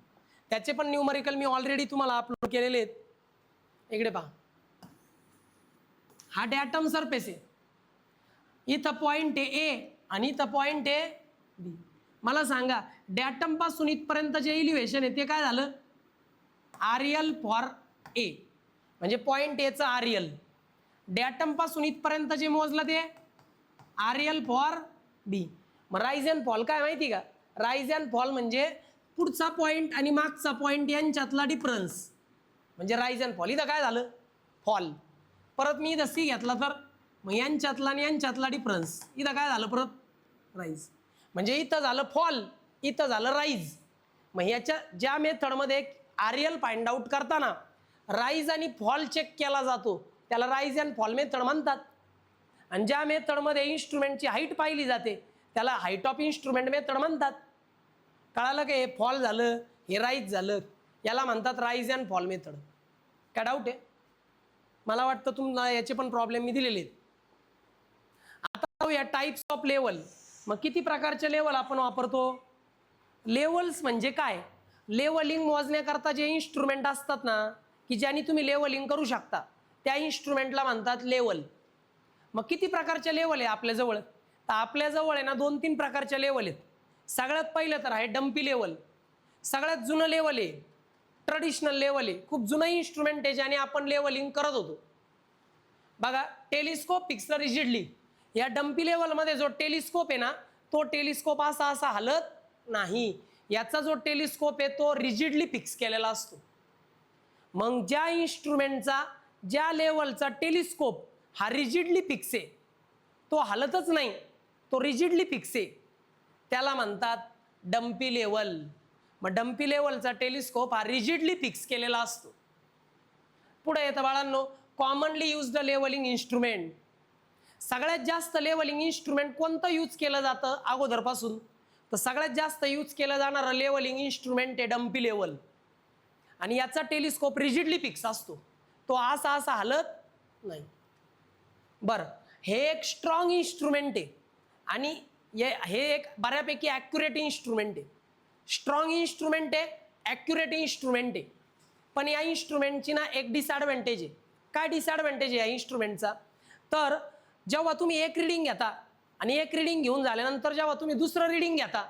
त्याचे पण न्यूमरिकल मी ऑलरेडी तुम्हाला अपलोड केलेले आहेत. इकडे पहा, हा डॅटम सरफेस आहे इथं पॉइंट आहे ए आणि इथं पॉइंट आहे बी. मला सांगा डॅटम पासून इथपर्यंत जे इलिव्हेशन आहे ते काय झालं, आर फॉर ए, म्हणजे पॉइंट एचं आर एल. डॅटम पासून इथपर्यंत जे मोजलं ते आर एल फॉर बी. मग राईज अँड फॉल काय माहिती का, राईज अँड फॉल म्हणजे पुढचा पॉइंट आणि मागचा पॉइंट यांच्यातला डिफरन्स म्हणजे राईज अँड फॉल. इथं काय झालं फॉल, परत मी इथं सी घेतला तर मग यांच्यातला आणि यांच्यातला डिफरन्स, इथं काय झालं परत राईज. म्हणजे इथं झालं फॉल, इथं झालं राईज. मग ह्याच्या ज्या मेथडमध्ये आर एल फाइंड आउट करताना राईज आणि फॉल चेक केला जातो त्याला राईज अँड फॉल मेथड म्हणतात. आणि ज्या मेथडमध्ये इन्स्ट्रुमेंटची हाईट पाहिली जाते त्याला हाईट ऑफ इन्स्ट्रुमेंट मेथड म्हणतात. कळालं का, हे फॉल झालं हे राईज झालं, याला म्हणतात राईज अँड फॉल मेथड. काय डाऊट आहे, मला वाटतं तुम्हाला याचे पण प्रॉब्लेम मी दिलेले आहेत. आता या टाइप्स ऑफ लेवल. मग किती प्रकारचे लेवल आपण वापरतो, लेवल्स म्हणजे काय, लेवलिंग मोजण्याकरता जे इन्स्ट्रुमेंट असतात ना की ज्याने तुम्ही लेवलिंग करू शकता त्या इन्स्ट्रुमेंटला म्हणतात लेवल. मग किती प्रकारचे लेवल आहे आपल्याजवळ, तर आपल्याजवळ आहे ना 2-3 प्रकारच्या लेवल आहेत. सगळ्यात पहिलं तर आहे डम्पी लेवल, सगळ्यात जुनं लेवल आहे, ट्रेडिशनल लेवल आहे, खूप जुनं इन्स्ट्रुमेंट आहे ज्याने आपण लेवलिंग करत होतो. बघा टेलिस्कोप फिक्स रिजिडली. या डम्पी लेवलमध्ये जो टेलिस्कोप आहे ना तो टेलिस्कोप असा असा हलत नाही, याचा जो टेलिस्कोप आहे तो रिजिडली फिक्स केलेला असतो. मग ज्या इन्स्ट्रुमेंटचा ज्या लेवलचा टेलिस्कोप हा रिजिडली फिक्स आहे, तो हलतच नाही, तो रिजिडली फिक्स आहे, त्याला म्हणतात डम्पी लेवल. मग डम्पी लेवलचा टेलिस्कोप हा रिजिडली फिक्स केलेला असतो. पुढे येतं बाळांनो कॉमनली युज्ड लेवलिंग इन्स्ट्रुमेंट. सगळ्यात जास्त लेवलिंग इन्स्ट्रुमेंट कोणतं यूज केलं जातं अगोदरपासून, तर सगळ्यात जास्त यूज केलं जाणारं लेवलिंग इन्स्ट्रुमेंट आहे डम्पी लेवल. आणि याचा टेलिस्कोप रिजिडली फिक्स असतो, तो असा असा हलत नाही. बरं, हे एक स्ट्रॉंग इन्स्ट्रुमेंट आहे आणि हे एक बऱ्यापैकी ॲक्युरेट इन्स्ट्रुमेंट आहे. स्ट्रॉंग इन्स्ट्रुमेंट आहे, ॲक्युरेट इन्स्ट्रुमेंट आहे. पण या इन्स्ट्रुमेंटची ना एक डिसॲडव्हान्टेज आहे. काय डिसॲडव्हान्टेज आहे या इन्स्ट्रुमेंटचा, तर जेव्हा तुम्ही एक रिडिंग घेता आणि एक रिडिंग घेऊन झाल्यानंतर जेव्हा तुम्ही दुसरं रिडिंग घेता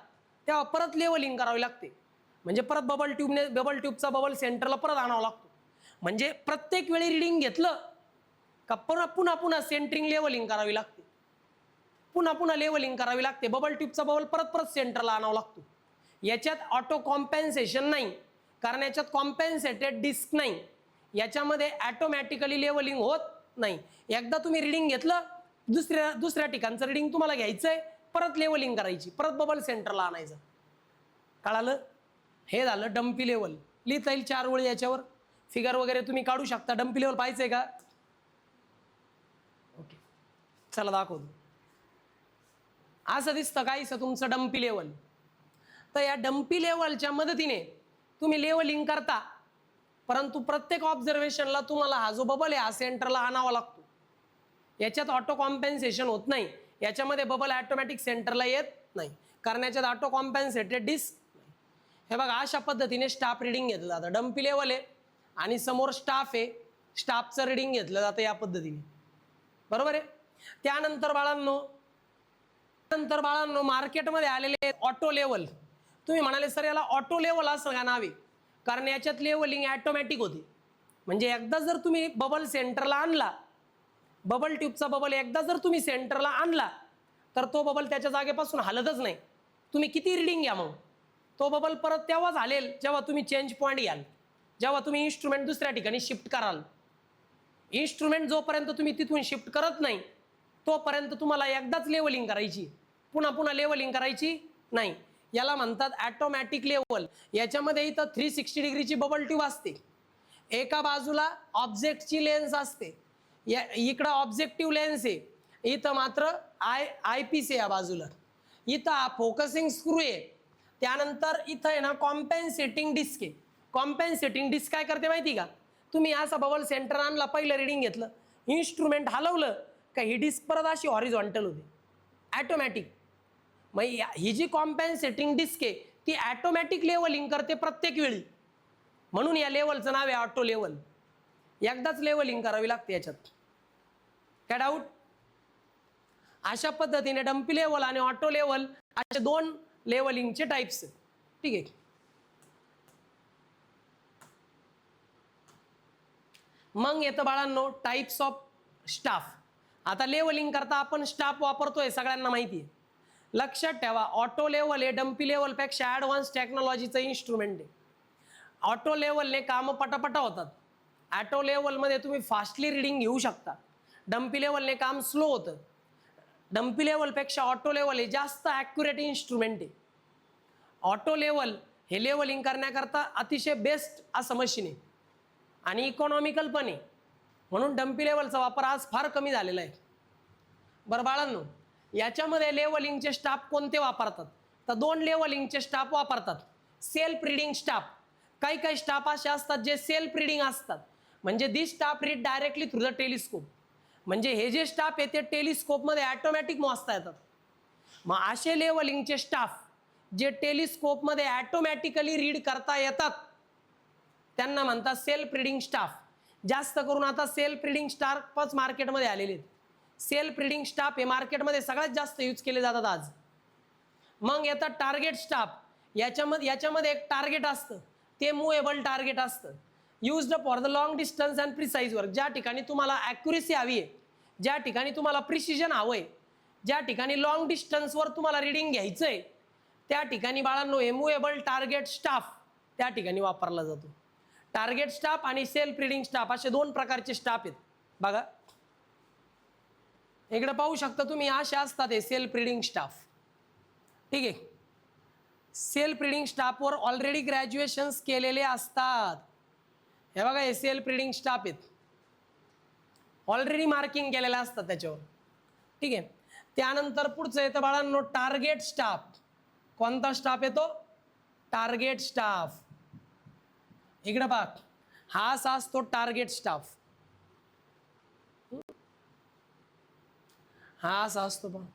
तेव्हा परत लेवलिंग करावी लागते. म्हणजे परत बबल ट्यूबचा बबल सेंटरला परत आणावा लागतो. म्हणजे प्रत्येक वेळी रिडिंग घेतलं का पुन्हा पुन्हा सेंटरिंग लेवलिंग करावी लागते, पुन्हा पुन्हा लेवलिंग करावी लागते. बबल ट्यूबचा बबल परत सेंटरला आणावा लागतो. याच्यात ऑटो कॉम्पेन्सेशन नाही, कारण याच्यात कॉम्पेन्सेटेड डिस्क नाही, याच्यामध्ये ॲटोमॅटिकली लेवलिंग होत नाही. एकदा तुम्ही रिडिंग घेतलं दुसऱ्या ठिकाणचं रिडिंग तुम्हाला घ्यायचंय, परत लेवलिंग करायची, परत बबल सेंटरला आणायचं. कळालं, हे झालं डम्पी लेवल. लिहिता येईल 4 ओळी याच्यावर, फिगर वगैरे तुम्ही काढू शकता. डम्पी लेवल पाहिजे का, ओके चला दाखवतो. असं दिसतं काहीसं तुमचं डम्पी लेवल. तर या डम्पी लेवलच्या मदतीने तुम्ही लेवलिंग करता, परंतु प्रत्येक ऑब्झर्वेशनला तुम्हाला हा जो बबल आहे हा सेंटरला आणावा लागतो. याच्यात ऑटो कॉम्पेन्सेशन होत नाही, याच्यामध्ये बबल ऑटोमॅटिक सेंटरला येत नाही, कारण याच्यात ऑटो कॉम्पेन्सेटेड डिस्क नाही. हे बघा अशा पद्धतीने स्टाफ रिडिंग घेतलं जातं. डम्पी लेवल आहे आणि समोर स्टाफ आहे, स्टाफचं रिडिंग घेतलं जातं या पद्धतीने, बरोबर आहे. त्यानंतर बाळांनो मार्केटमध्ये आलेले ऑटो लेवल. तुम्ही म्हणाले सर याला ऑटो लेवल असं का नाव आहे, कारण याच्यात लेवलिंग ॲटोमॅटिक होते. म्हणजे एकदा जर तुम्ही बबल सेंटरला आणला, बबल ट्यूबचा बबल एकदा जर तुम्ही सेंटरला आणला तर तो बबल त्याच्या जागेपासून हलतच नाही. तुम्ही किती रिडिंग घ्या मग तो बबल परत तेव्हाच हलेल जेव्हा तुम्ही चेंज पॉईंट घ्याल, जेव्हा तुम्ही इन्स्ट्रुमेंट दुसऱ्या ठिकाणी शिफ्ट कराल. इन्स्ट्रुमेंट जोपर्यंत तुम्ही तिथून शिफ्ट करत नाही तोपर्यंत तुम्हाला एकदाच लेवलिंग करायची, पुन्हा पुन्हा लेवलिंग करायची नाही. याला म्हणतात ॲटोमॅटिक लेवल. याच्यामध्ये इथं 360 डिग्रीची बबल ट्यूब असते, एका बाजूला ऑब्जेक्टची लेन्स असते, इकडं ऑब्जेक्टिव्ह लेन्स आहे, इथं मात्र आय पीस आहे या बाजूला, इथं हा फोकसिंग स्क्रू आहे, त्यानंतर इथं आहे ना कॉम्पेन्सेटिंग डिस्क आहे. कॉम्पेन्सेटिंग डिस्क काय करते माहिती का, तुम्ही असा बबल सेंटर आणला, पहिलं रिडिंग घेतलं, इन्स्ट्रुमेंट हलवलं का ही डिस्क परत अशी हॉरिझॉन्टल होते ॲटोमॅटिक. मग ही जी कॉम्पेन्सेटिंग डिस्क आहे ती ॲटोमॅटिक लेवलिंग करते प्रत्येक वेळी, म्हणून या लेवलचं नाव आहे ऑटो लेवल. एकदाच लेवलिंग करावी लागते याच्यात. काय डाऊट. अशा पद्धतीने डम्पी लेवल आणि ऑटो लेवल असे दोन लेवलिंगचे टाइप्स. ठीक आहे. मग येतं बाळांनो टाइप्स ऑफ स्टाफ. आता लेवलिंग करता आपण स्टाफ वापरतोय सगळ्यांना माहिती आहे. लक्षात ठेवा ऑटो लेवल हे डम्पी लेवलपेक्षा ॲडव्हान्स टेक्नॉलॉजीचं इन्स्ट्रुमेंट आहे. ऑटो लेवलने कामं पटापटा होतात. ऑटो लेवलमध्ये तुम्ही फास्टली रिडिंग घेऊ शकता. डम्पी लेवलने काम स्लो होतं. डम्पी लेवलपेक्षा ऑटो लेवल हे जास्त ॲक्युरेट इन्स्ट्रुमेंट आहे. ऑटो लेवल हे लेवलिंग करण्याकरता अतिशय बेस्ट असं मशीन आहे आणि इकॉनॉमिकल पण आहे. म्हणून डम्पी लेवलचा वापर आज फार कमी झालेला आहे. बरं बाळांनो, याच्यामध्ये लेवलिंगचे स्टाफ कोणते वापरतात तर दोन लेवलिंगचे स्टाफ वापरतात. Self reading staff. काही काही स्टाफ असे असतात जे सेल्फ रिडिंग असतात. म्हणजे this staff read directly through the telescope. म्हणजे हे जे स्टाफ आहे ते टेलिस्कोपमध्ये ॲटोमॅटिक मोजता येतात. मग असे लेवलिंगचे स्टाफ जे टेलिस्कोपमध्ये ॲटोमॅटिकली रीड करता येतात त्यांना म्हणतात सेल्फ रिडिंग स्टाफ. जास्त करून आता सेल्फ रिडिंग स्टाफच मार्केटमध्ये आलेले आहेत. सेल्फ रिडिंग स्टाफ हे मार्केटमध्ये सगळ्यात जास्त यूज केले जातात आज. मग येतात टार्गेट स्टाफ. याच्यामध्ये एक टार्गेट असतं, ते मूवेबल टार्गेट असतं. Used for the long distance and precise work. ज्या ठिकाणी तुम्हाला ॲक्युरेसी हवी आहे, ज्या ठिकाणी तुम्हाला प्रिसिजन हवं आहे, ज्या ठिकाणी लॉंग डिस्टन्सवर तुम्हाला रिडिंग घ्यायचं आहे, त्या ठिकाणी बाळांनो हे मूवेबल टार्गेट स्टाफ त्या ठिकाणी वापरला जातो. टार्गेट स्टाफ आणि सेल्फ रिडिंग स्टाफ असे दोन प्रकारचे स्टाफ आहेत. बघा इकडे पाहू शकता तुम्ही, असे असतात हे सेल्फ रिडिंग स्टाफ. ठीक आहे. सेल्फ रिडिंग स्टाफवर ऑलरेडी ग्रॅज्युएशन्स केलेले असतात. हे बघा हे सेल्फ रिडिंग स्टाफ आहेत, ऑलरेडी मार्किंग केलेलं असतात त्याच्यावर. ठीक आहे. त्यानंतर पुढचं येतं बाळांनो टार्गेट स्टाफ. कोणता स्टाफ येतो? Target staff. इकडे बघ, हा असा असतो टार्गेट स्टाफ. हा असा असतो पण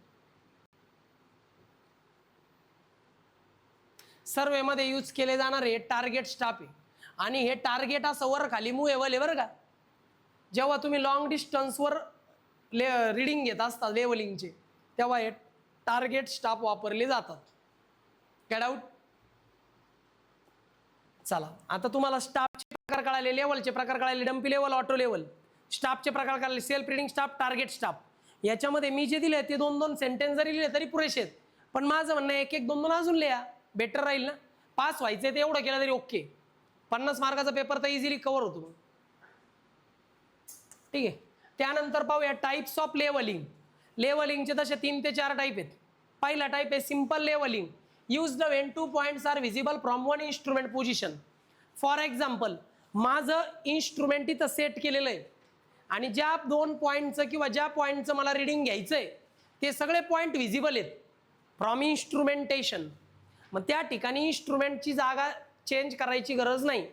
सर्वेमध्ये यूज केले जाणारे टार्गेट स्टाफ आहे. आणि हे टार्गेट असं वर खाली मूवेबल आहे बरं का. जेव्हा तुम्ही लॉंग डिस्टन्सवर रिडिंग घेत असतात लेवलिंगचे तेव्हा हे टार्गेट स्टाफ वापरले जातात. काय डाऊट? चला आता तुम्हाला स्टाफचे प्रकार कळाले, लेवलचे प्रकार कळाले. Dumpy level, auto level. स्टाफचे प्रकार कळाले, self reading staff, target staff. याच्यामध्ये मी जे दिले ते 2-2 सेंटेन्स जरी लिहिले तरी पुरेसे आहेत. पण माझं म्हणणं 1-1, 2-2 अजून लिहा, बेटर राहील ना. पास व्हायचे ते एवढं केलं तरी ओके. 50 मार्काचा पेपर तर इझिली कव्हर होतो. ठीक आहे. त्यानंतर पाहूया टाइप्स ऑफ लेवलिंग. लेवलिंगचे तसे 3 ते 4 टाईप आहेत. पहिला टाईप आहे simple levelling. Used when 2 points are visible from one instrument position. For example, माझं इन्स्ट्रुमेंट इथं सेट केलेलं आहे आणि ज्या 2 पॉईंटचं किंवा ज्या पॉईंटचं मला रिडिंग घ्यायचं आहे ते सगळे पॉईंट व्हिजिबल आहेत फ्रॉम इन्स्ट्रुमेंटेशन. मग त्या ठिकाणी इन्स्ट्रुमेंटची जागा चेंज करायची गरज नाही.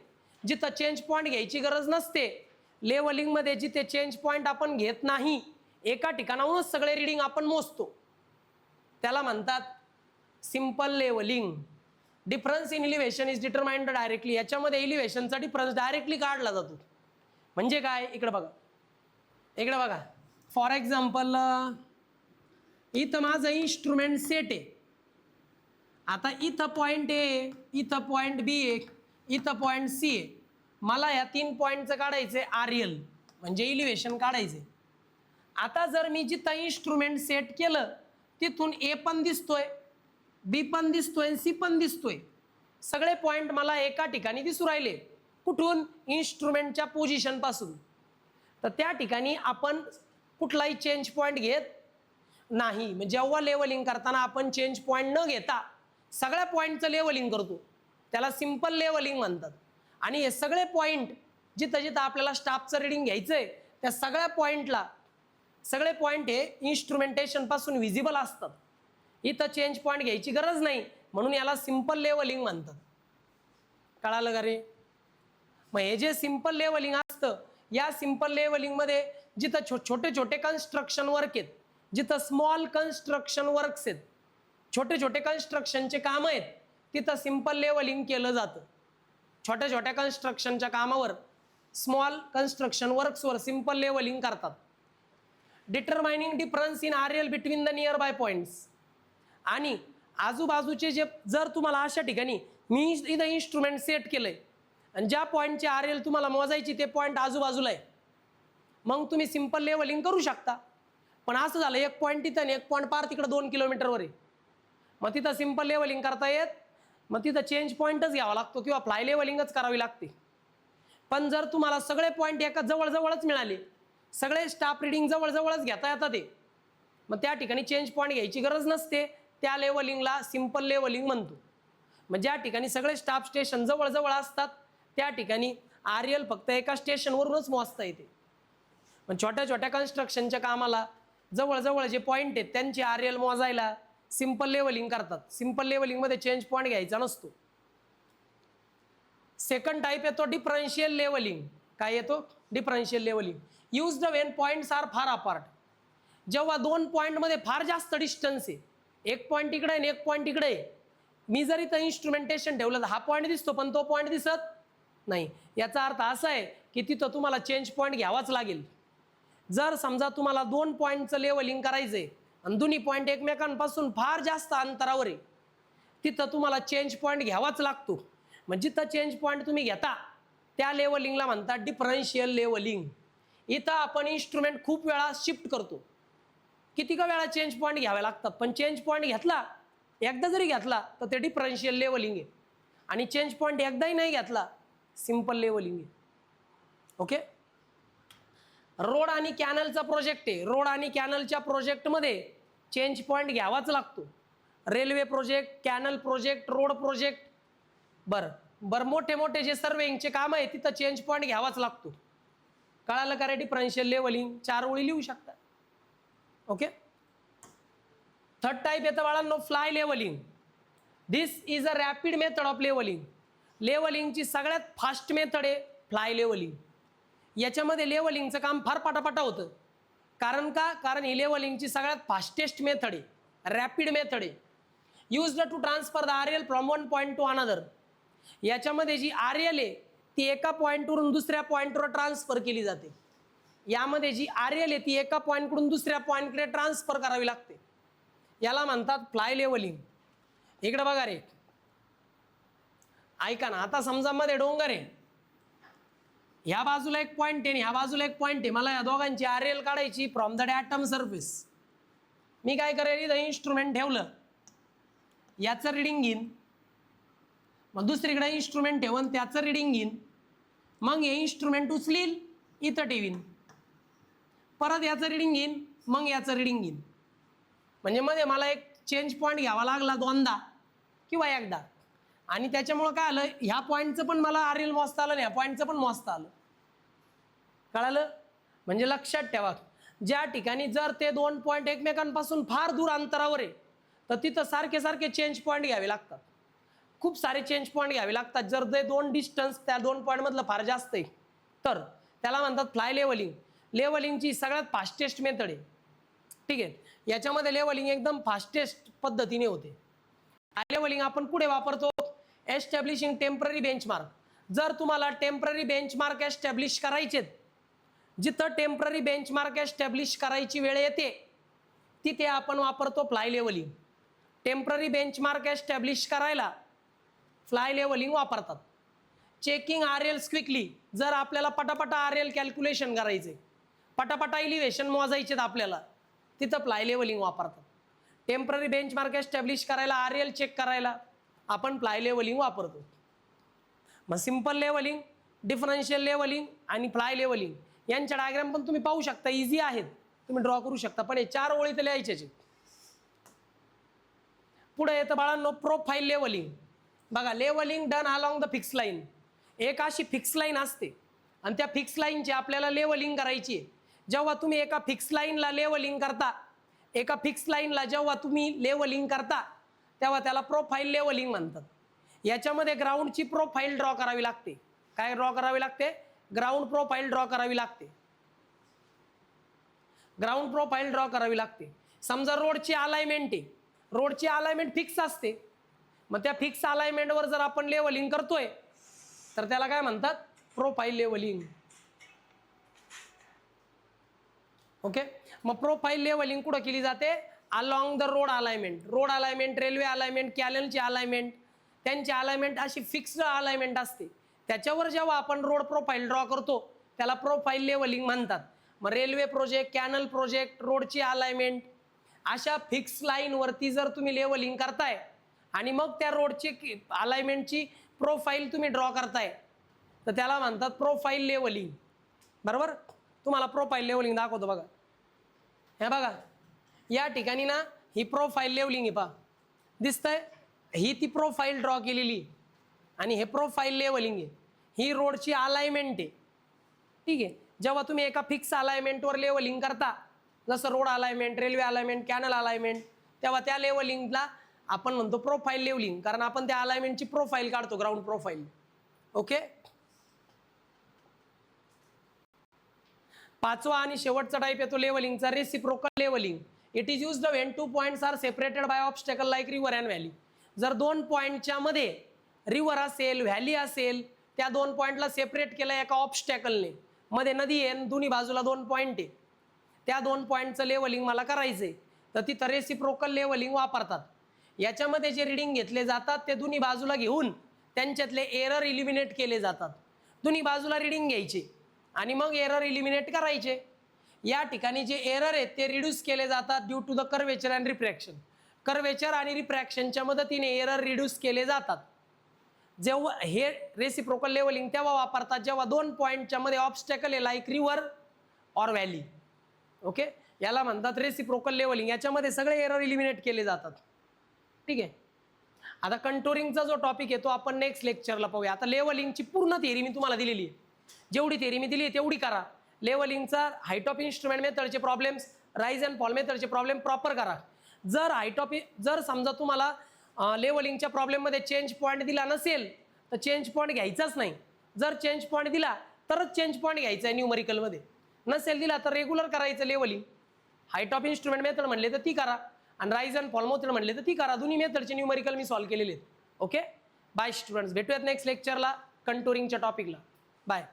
जिथं चेंज पॉईंट घ्यायची गरज नसते, लेवलिंगमध्ये जिथे चेंज पॉईंट आपण घेत नाही, एका ठिकाणाहूनच सगळे रिडिंग आपण मोजतो, त्याला म्हणतात simple levelling. Difference in elevation is determined directly. याच्यामध्ये इलिव्हेशनचा डिफरन्स डायरेक्टली काढला जातो. म्हणजे काय? इकडे बघा, इकडे बघा. फॉर एक्झाम्पल, इथं माझं इन्स्ट्रुमेंट सेट आहे. आता इथं पॉईंट ए, इथं पॉईंट बी आहे, इथं पॉईंट सी आहे. मला या 3 पॉईंटचं काढायचं आहे RL म्हणजे इलिव्हेशन काढायचे. आता जर मी जिथं इन्स्ट्रुमेंट सेट केलं तिथून ए पण दिसतोय, बी पण दिसतोय, सी पण दिसतोय. सगळे पॉईंट मला एका ठिकाणी दिसू राहिले. कुठून? इन्स्ट्रुमेंटच्या पोझिशन पासून. तर त्या ठिकाणी आपण कुठलाही चेंज पॉईंट घेत नाही. म्हणजे जेव्हा लेवलिंग करताना आपण चेंज पॉईंट न घेता सगळ्या पॉईंटचं लेवलिंग करतो, त्याला सिंपल लेवलिंग म्हणतात. आणि हे सगळे पॉईंट जिथं जिथं आपल्याला स्टाफचं रिडिंग घ्यायचं आहे त्या सगळ्या पॉईंटला, सगळे पॉईंट हे इन्स्ट्रुमेंटेशन पासून व्हिजिबल असतात. इथं चेंज पॉईंट घ्यायची गरज नाही, म्हणून याला सिंपल लेवलिंग म्हणतात. कळालं का रे? मग हे जे सिंपल लेवलिंग असतं, या सिंपल लेवलिंगमध्ये जिथं छोटे छोटे कन्स्ट्रक्शन वर्क आहेत, जिथं स्मॉल कन्स्ट्रक्शन वर्क्स आहेत, छोटे छोटे कन्स्ट्रक्शनचे काम आहेत, तिथं सिंपल लेवलिंग केलं जातं. छोट्या छोट्या कन्स्ट्रक्शनच्या कामावर, स्मॉल कन्स्ट्रक्शन वर्क्सवर सिंपल लेवलिंग करतात. Determining difference in R L between the nearby points. आणि आजूबाजूचे जे जर तुम्हाला अशा ठिकाणी मी इथं इन्स्ट्रुमेंट सेट केलंय आणि ज्या पॉईंटचे आर एल तुम्हाला मोजायची ते पॉईंट आजूबाजूला आहे, मग तुम्ही सिंपल लेवलिंग करू शकता. पण असं झालं एक पॉईंट तिथं आणि एक पॉईंट पार तिकडे 2 किलोमीटरवर आहे, मग तिथं सिंपल लेवलिंग करता येत, मग तिथं चेंज पॉईंटच घ्यावा लागतो किंवा फ्लाय लेवलिंगच करावी लागते. पण जर तुम्हाला सगळे पॉईंट एका जवळजवळच मिळाले, सगळे स्टाफ रिडिंग जवळजवळच घेता येतात ते, मग त्या ठिकाणी चेंज पॉईंट घ्यायची गरज नसते. त्या लेवलिंगला सिंपल लेवलिंग म्हणतो. मग ज्या ठिकाणी सगळे स्टाफ स्टेशन जवळजवळ असतात त्या ठिकाणी आर एल फक्त एका स्टेशनवरूनच मोजता येते. पण छोट्या छोट्या कन्स्ट्रक्शनच्या कामाला जवळजवळ जे पॉईंट आहेत त्यांची आर एल मोजायला सिंपल लेवलिंग करतात. सिंपल लेवलिंगमध्ये चेंज पॉईंट घ्यायचा नसतो. सेकंड टाईप येतो डिफरन्शियल लेवलिंग. काय येतो? Differential levelling. Used when points are far apart. जेव्हा 2 पॉईंटमध्ये फार जास्त डिस्टन्स आहे, एक पॉईंट इकडे आणि एक पॉईंट इकडे आहे, मी जर इथं इन्स्ट्रुमेंटेशन ठेवलं तर हा पॉईंट दिसतो पण तो पॉईंट दिसत नाही. याचा अर्थ असा आहे की तिथं तुम्हाला चेंज पॉईंट घ्यावाच लागेल. जर समजा तुम्हाला 2 पॉईंटचं लेवलिंग करायचंय आणि दोन्ही पॉईंट एकमेकांपासून फार जास्त अंतरावर आहे, तिथं तुम्हाला चेंज पॉईंट घ्यावाच लागतो. म्हणजे जिथं चेंज पॉईंट तुम्ही घेता त्या लेवलिंगला म्हणतात डिफरन्शियल लेवलिंग. इथं आपण इन्स्ट्रुमेंट खूप वेळा शिफ्ट करतो, किती का वेळा चेंज पॉईंट घ्यावे लागतात, पण चेंज पॉईंट घेतला एकदा जरी घेतला तर ते डिफरन्शियल लेवलिंग आहे. आणि चेंज पॉईंट एकदाही नाही घेतला सिंपल लेवलिंग आहे. ओके. रोड आणि कॅनलचा प्रोजेक्ट आहे. रोड आणि कॅनलच्या प्रोजेक्टमध्ये चेंज पॉईंट घ्यावाच लागतो. Railway project, canal project, road project, बरं मोठे मोठे जे सर्वेइंगचे काम आहे तिथं चेंज पॉईंट घ्यावाच लागतो. कळालं का रे? डिफरन्शियल लेवलिंग 4 ओळी लिहू शकता. ओके. थर्ड टाईप येतं बाळांनो fly levelling. This is a rapid method of levelling. लेवलिंगची सगळ्यात फास्ट मेथड आहे फ्लाय लेवलिंग. याच्यामध्ये लेवलिंगचं काम फार पटापटा होतं. कारण का? कारण ही लेवलिंगची सगळ्यात फास्टेस्ट मेथड आहे, रॅपिड मेथड आहे. Used to transfer the R L from one point to another. याच्यामध्ये जी आर एल आहे ती एका पॉईंटवरून दुसऱ्या पॉईंटवर ट्रान्सफर केली जाते. यामध्ये जी आर एल आहे ती एका पॉईंटकडून दुसऱ्या पॉईंटकडे ट्रान्सफर करावी लागते. याला म्हणतात फ्लाय लेवलिंग. इकडे बघा रे, ऐका ना. आता समजा मध्ये डोंगर आहे, ह्या बाजूला एक पॉईंट आहे आणि ह्या बाजूला एक पॉईंट आहे. मला या दोघांची आर एल काढायची फ्रॉम द डॅटम सरफेस. मी काय करेल, इथं इन्स्ट्रुमेंट ठेवलं, याचं रिडिंग घेईन, मग दुसरीकडे इन्स्ट्रुमेंट ठेवून त्याचं रिडिंग घेईन, मग हे इन्स्ट्रुमेंट उचलील इथं ठेवीन, परत याचं रिडिंग घेईन, मग याचं रिडिंग घेईन. म्हणजे मध्ये मला एक चेंज पॉईंट घ्यावा लागला 2दा किंवा एकदा. आणि त्याच्यामुळं काय आलं, ह्या पॉईंटचं पण मला आर एल मोजता आलं आणि ह्या पॉईंटचं पण मोजता आलं. कळालं? म्हणजे लक्षात ठेवा, ज्या ठिकाणी जर ते 2 पॉईंट एकमेकांपासून फार दूर अंतरावर आहे तर तिथं सारखे सारखे चेंज पॉईंट घ्यावे लागतात. खूप सारे चेंज पॉईंट घ्यावे लागतात. जर ते 2 डिस्टन्स त्या 2 पॉईंटमधलं फार जास्त आहे तर त्याला म्हणतात फ्लाय लेवलिंग. लेवलिंगची सगळ्यात फास्टेस्ट मेथड आहे. ठीक आहे. याच्यामध्ये लेवलिंग एकदम फास्टेस्ट पद्धतीने होते. लेवलिंग आपण पुढे वापरतो एस्टॅब्लिशिंग टेम्पररी बेंचमार्क. जर तुम्हाला टेम्पररी बेंचमार्क एस्टॅब्लिश करायचे, जिथं टेम्पररी बेंचमार्क एस्टॅब्लिश करायची वेळ येते तिथे आपण वापरतो fly levelling. Temporary benchmark establish करायला फ्लाय लेवलिंग वापरतात. Checking R Ls quickly. जर आपल्याला पटापटा आर एल कॅल्क्युलेशन करायचे, पटापटा इलिव्हेशन मोजायचे आपल्याला, तिथं फ्लाय लेवलिंग वापरतात. टेम्पररी बेंचमार्क एस्टॅब्लिश करायला, आर एल चेक करायला आपण फ्लाय लेवलिंग वापरतो. मग सिंपल लेवलिंग, डिफरन्शियल लेवलिंग आणि फ्लाय लेवलिंग यांच्या डायग्राम पण तुम्ही पाहू शकता, इझी आहेत, तुम्ही ड्रॉ करू शकता. पण हे 4 ओळी तर लिहायचे. पुढे येतं बाळांनो प्रोफाईल लेवलिंग. बघा, levelling done along the fix line. एक अशी फिक्स लाईन असते आणि त्या फिक्स लाईनची आपल्याला लेवलिंग करायची आहे. जेव्हा तुम्ही एका फिक्स लाईनला लेवलिंग करता, एका फिक्स लाईनला जेव्हा तुम्ही लेवलिंग करता तेव्हा त्याला प्रोफाईल लेवलिंग म्हणतात. याच्यामध्ये ग्राउंडची प्रोफाईल ड्रॉ करावी लागते. काय ड्रॉ करावी लागते? ग्राउंड प्रोफाईल ड्रॉ करावी लागते. ग्राउंड प्रोफाईल ड्रॉ करावी लागते. समजा रोडची अलाइनमेंट आहे, रोडची अलाइनमेंट फिक्स असते, मग त्या फिक्स अलाइनमेंटवर जर आपण लेवलिंग करतोय तर त्याला काय म्हणतात? Profile levelling. ओके. मग प्रोफाईल लेवलिंग कुठं केली जाते? Along the road alignment, railway alignment, कॅनलची अलाइनमेंट, त्यांची अलाइनमेंट अशी फिक्स्ड अलाइनमेंट असते. त्याच्यावर जेव्हा आपण रोड प्रोफाईल ड्रॉ करतो त्याला प्रोफाईल लेवलिंग म्हणतात. मग रेल्वे प्रोजेक्ट, कॅनल प्रोजेक्ट, रोडची अलाइनमेंट अशा फिक्स लाईनवरती जर तुम्ही लेवलिंग करताय आणि मग त्या रोडची अलाइनमेंटची प्रोफाईल तुम्ही ड्रॉ करताय तर त्याला म्हणतात प्रोफाईल लेवलिंग. बरोबर? तुम्हाला प्रोफाईल लेवलिंग दाखवतो बघा. हे बघा, या ठिकाणी ना ही प्रोफाईल लेवलिंग आहे, पहा दिसतंय, ही ती प्रोफाईल ड्रॉ केलेली आणि हे प्रोफाईल लेवलिंग आहे. ही रोडची अलाइनमेंट आहे. ठीक आहे. जेव्हा तुम्ही एका फिक्स अलाइनमेंटवर लेवलिंग करता, जसं road alignment, railway alignment, canal alignment, तेव्हा त्या लेवलिंगला आपण म्हणतो प्रोफाईल लेवलिंग, कारण आपण त्या अलाइनमेंटची प्रोफाईल काढतो, ग्राउंड प्रोफाईल. ओके. पाचवा आणि शेवटचा टाईप येतो लेवलिंगचा, reciprocal levelling. It is used when 2 points are separated by obstacle like river and valley. जर 2 पॉइंटच्या मध्ये रिव्हर असेल, व्हॅली असेल, त्या 2 पॉइंटला सेपरेट केलं एका ऑब्स्टॅकलने, मध्ये नदी आहे, दोन्ही बाजूला 2 पॉइंट आहे, त्या 2 पॉइंटचं लेवलिंग मला करायचंय तर तिथं रेसिप्रोकल लेवलिंग वापरतात. याच्यामध्ये जे रिडिंग घेतले जातात ते दोन्ही बाजूला घेऊन त्यांच्यातले एरर इलिमिनेट केले जातात. दोन्ही बाजूला रिडिंग घ्यायचे आणि मग एरर इलिमिनेट करायचे. या ठिकाणी जे एरर आहेत ते रिड्यूस केले जातात due to the curvature and refraction. Curvature आणि रिफ्रॅक्शनच्या मदतीने एरर रिड्यूस केले जातात. जेव्हा हे रेसिप्रोकल लेवलिंग तेव्हा वापरतात जेव्हा 2 पॉइंटच्या मध्ये ऑब्स्टॅकल आहे, like river or valley. Okay, याला म्हणतात रेसिप्रोकल लेवलिंग. याच्यामध्ये सगळे एरर इलिमिनेट केले जातात. ठीक आहे. आता कंटोरिंगचा जो टॉपिक आहे तो आपण नेक्स्ट लेक्चरला पाहूया. आता लेवलिंगची पूर्ण थिअरी मी तुम्हाला दिलेली आहे. जेवढी थिअरी मी दिली आहे तेवढी करा. लेवलिंगचा हाईट ऑफ इन्स्ट्रुमेंट मेथडचे प्रॉब्लेम्स, राईज अँड फॉल मेथडचे प्रॉब्लेम प्रॉपर करा. जर समजा तुम्हाला लेवलिंगच्या प्रॉब्लेममध्ये चेंज पॉईंट दिला नसेल तर चेंज पॉईंट घ्यायचाच नाही. जर चेंज पॉईंट दिला तरच चेंज पॉईंट घ्यायचा आहे न्यूमरिकलमध्ये. नसेल दिला तर रेग्युलर करायचं levelling. Height of instrument method म्हणले तर ती करा आणि राईज अँड फॉल मेथड म्हणले तर ती करा. दोन्ही मेथडचे न्यूमरिकल मी सॉल्व्ह केलेले आहेत. ओके, बाय स्टुडंट्स, भेटूयात नेक्स्ट लेक्चरला कंटोरिंगच्या टॉपिकला. बाय.